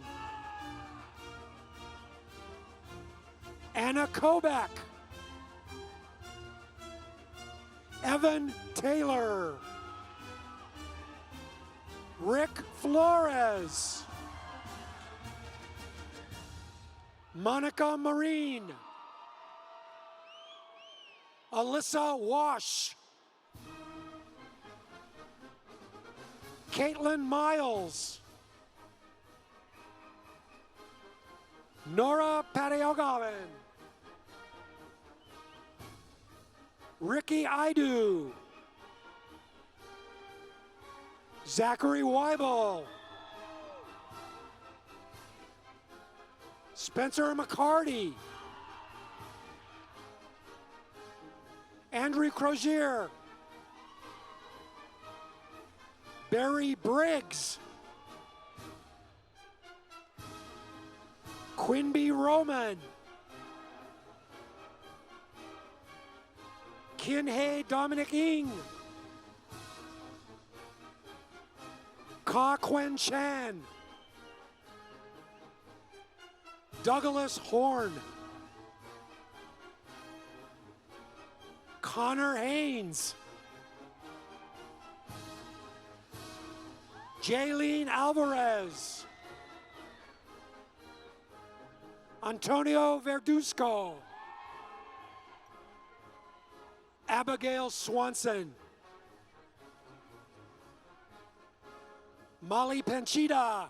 S12: Anna Kovac. Evan Taylor. Rick Flores. Monica Marine. Alyssa Wash. Caitlin Miles. Nora Patiogavan. Ricky Idu. Zachary Weibel. Spencer McCarty. Andrew Crozier, Barry Briggs, Quinby Roman, Kinhei Dominic Ng, Ka Quen Chan, Douglas Horn, Connor Haynes, Jaylene Alvarez, Antonio Verduzco, Abigail Swanson, Molly Panchita,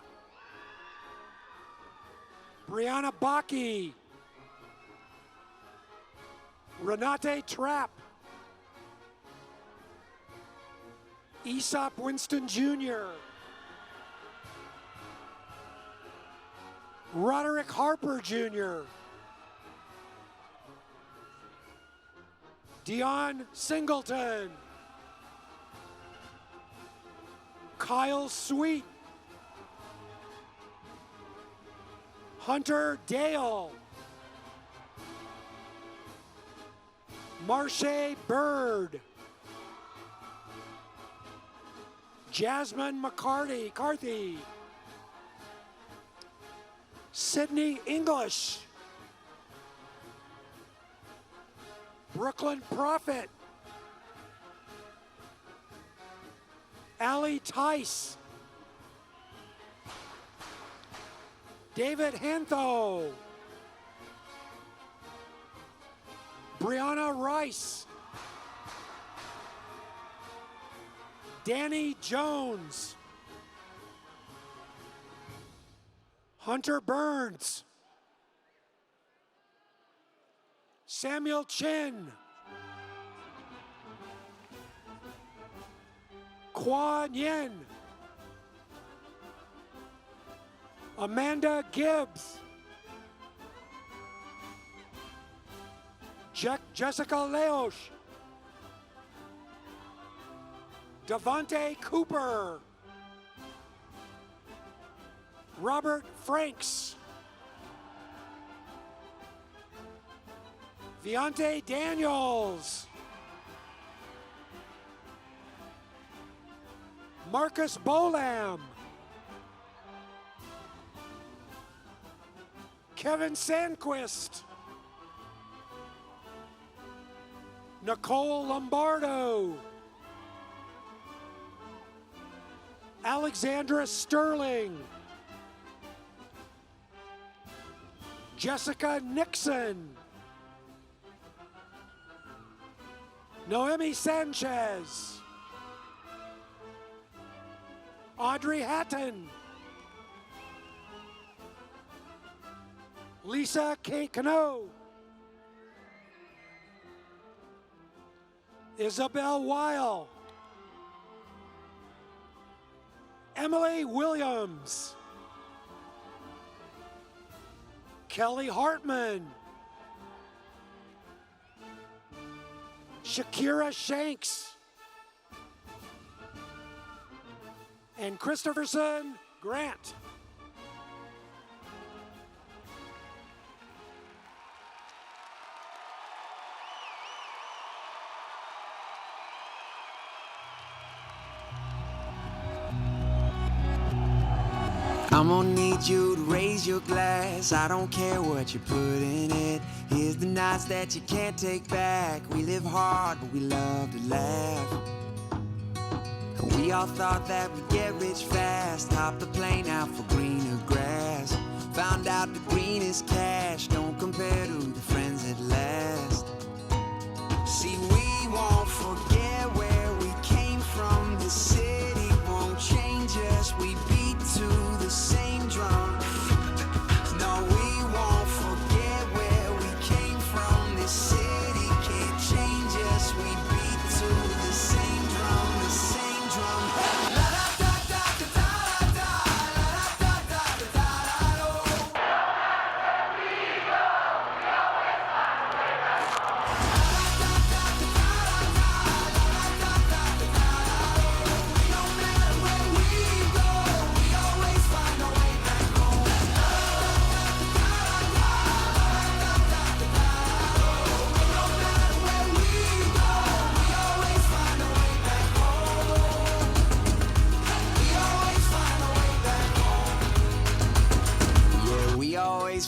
S12: Brianna Baki, Renate Trapp, Aesop Winston Jr., Roderick Harper Jr., Dion Singleton, Kyle Sweet, Hunter Dale, Marche Bird, Jasmine McCarthy, Sydney English, Brooklyn Prophet, Allie Tice, David Hantho, Brianna Rice, Danny Jones, Hunter Burns, Samuel Chin, Quan Yin, Amanda Gibbs, Jessica Leosh, Devontae Cooper, Robert Franks, Viante Daniels, Marcus Bolam, Kevin Sandquist, Nicole Lombardo, Alexandra Sterling, Jessica Nixon, Noemi Sanchez, Audrey Hatton, Lisa K. Cano, Isabel Weil, Emily Williams, Kelly Hartman, Shakira Shanks, and Christopherson Grant.
S13: I'm gonna need you to raise your glass. I don't care what you put in it. Here's the nights that you can't take back. We live hard, but we love to laugh. We all thought that we'd get rich fast. Hopped the plane out for greener grass. Found out the greenest cash don't compare to the friends that last. See, we won't forget where we came from. The city won't change us. We beat to the same drum. No, we won't forget where we came from. This city can't change us. We beat to the same drum, the same drum. La da da da da da da, la da da da da da da.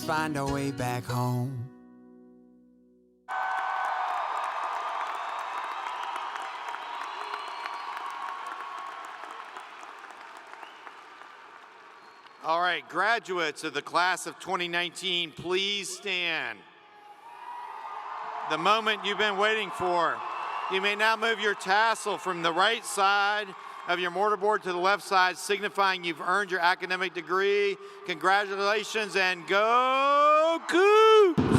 S13: find our way back home.
S3: All right, graduates of the class of 2019, please stand. The moment you've been waiting for. You may now move your tassel from the right side of your mortarboard to the left side, signifying you've earned your academic degree. Congratulations and go Cougs!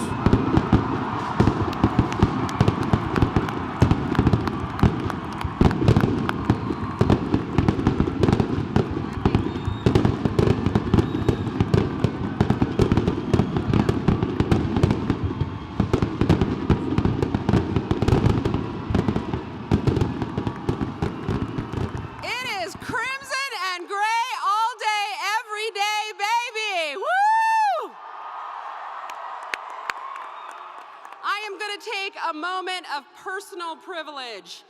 S14: A moment of personal privilege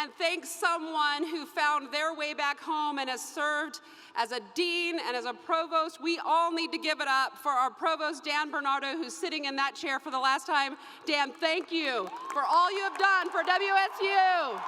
S14: and thank someone who found their way back home and has served as a dean and as a provost. We all need to give it up for our provost, Dan Bernardo, who's sitting in that chair for the last time. Dan, thank you for all you have done for WSU.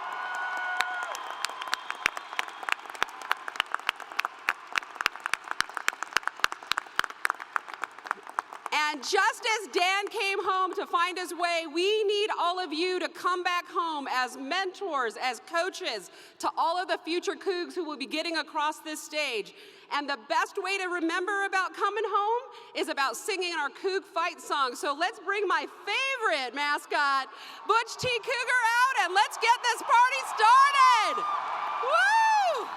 S14: And just as Dan came home to find his way, we need all of you to come back home as mentors, as coaches, to all of the future Cougs who will be getting across this stage. And the best way to remember about coming home is about singing our Coug fight song. So let's bring my favorite mascot, Butch T. Cougar, out, and let's get this party started. Woo!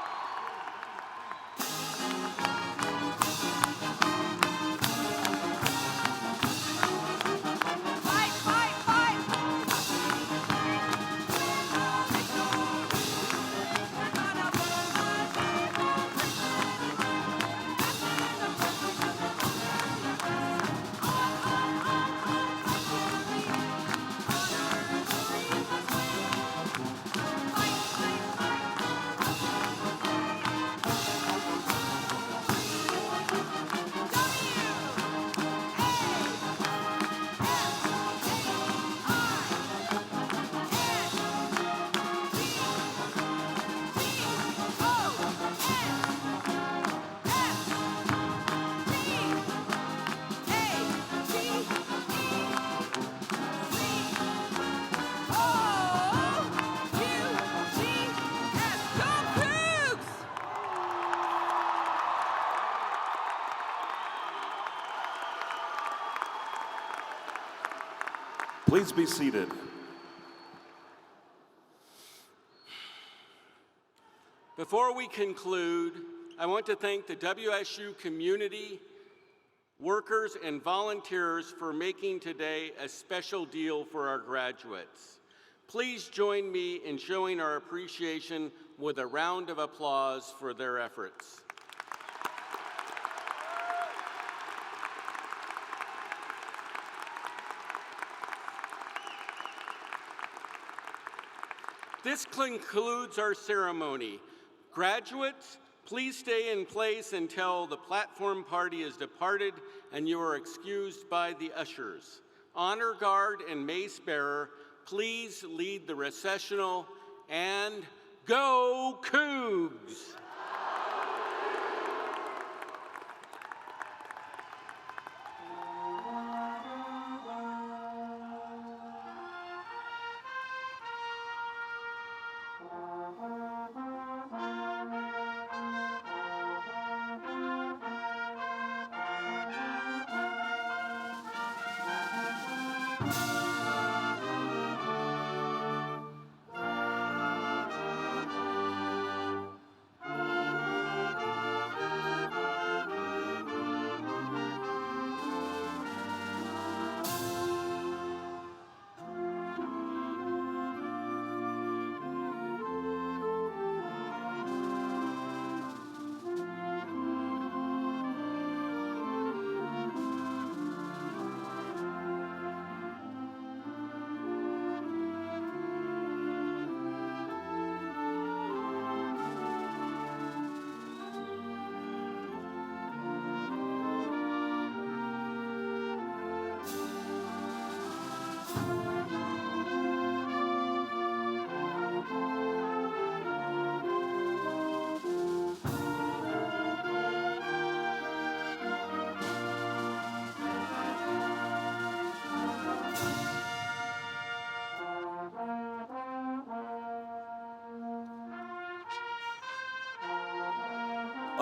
S1: Please be seated.
S2: Before we conclude, I want to thank the WSU community, workers, and volunteers for making today a special deal for our graduates. Please join me in showing our appreciation with a round of applause for their efforts. This concludes our ceremony. Graduates, please stay in place until the platform party is departed and you are excused by the ushers. Honor guard and mace bearer, please lead the recessional, and go Cougs!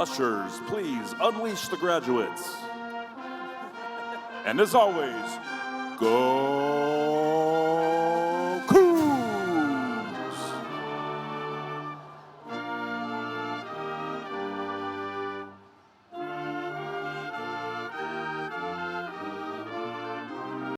S1: Ushers, please unleash the graduates. And as always, go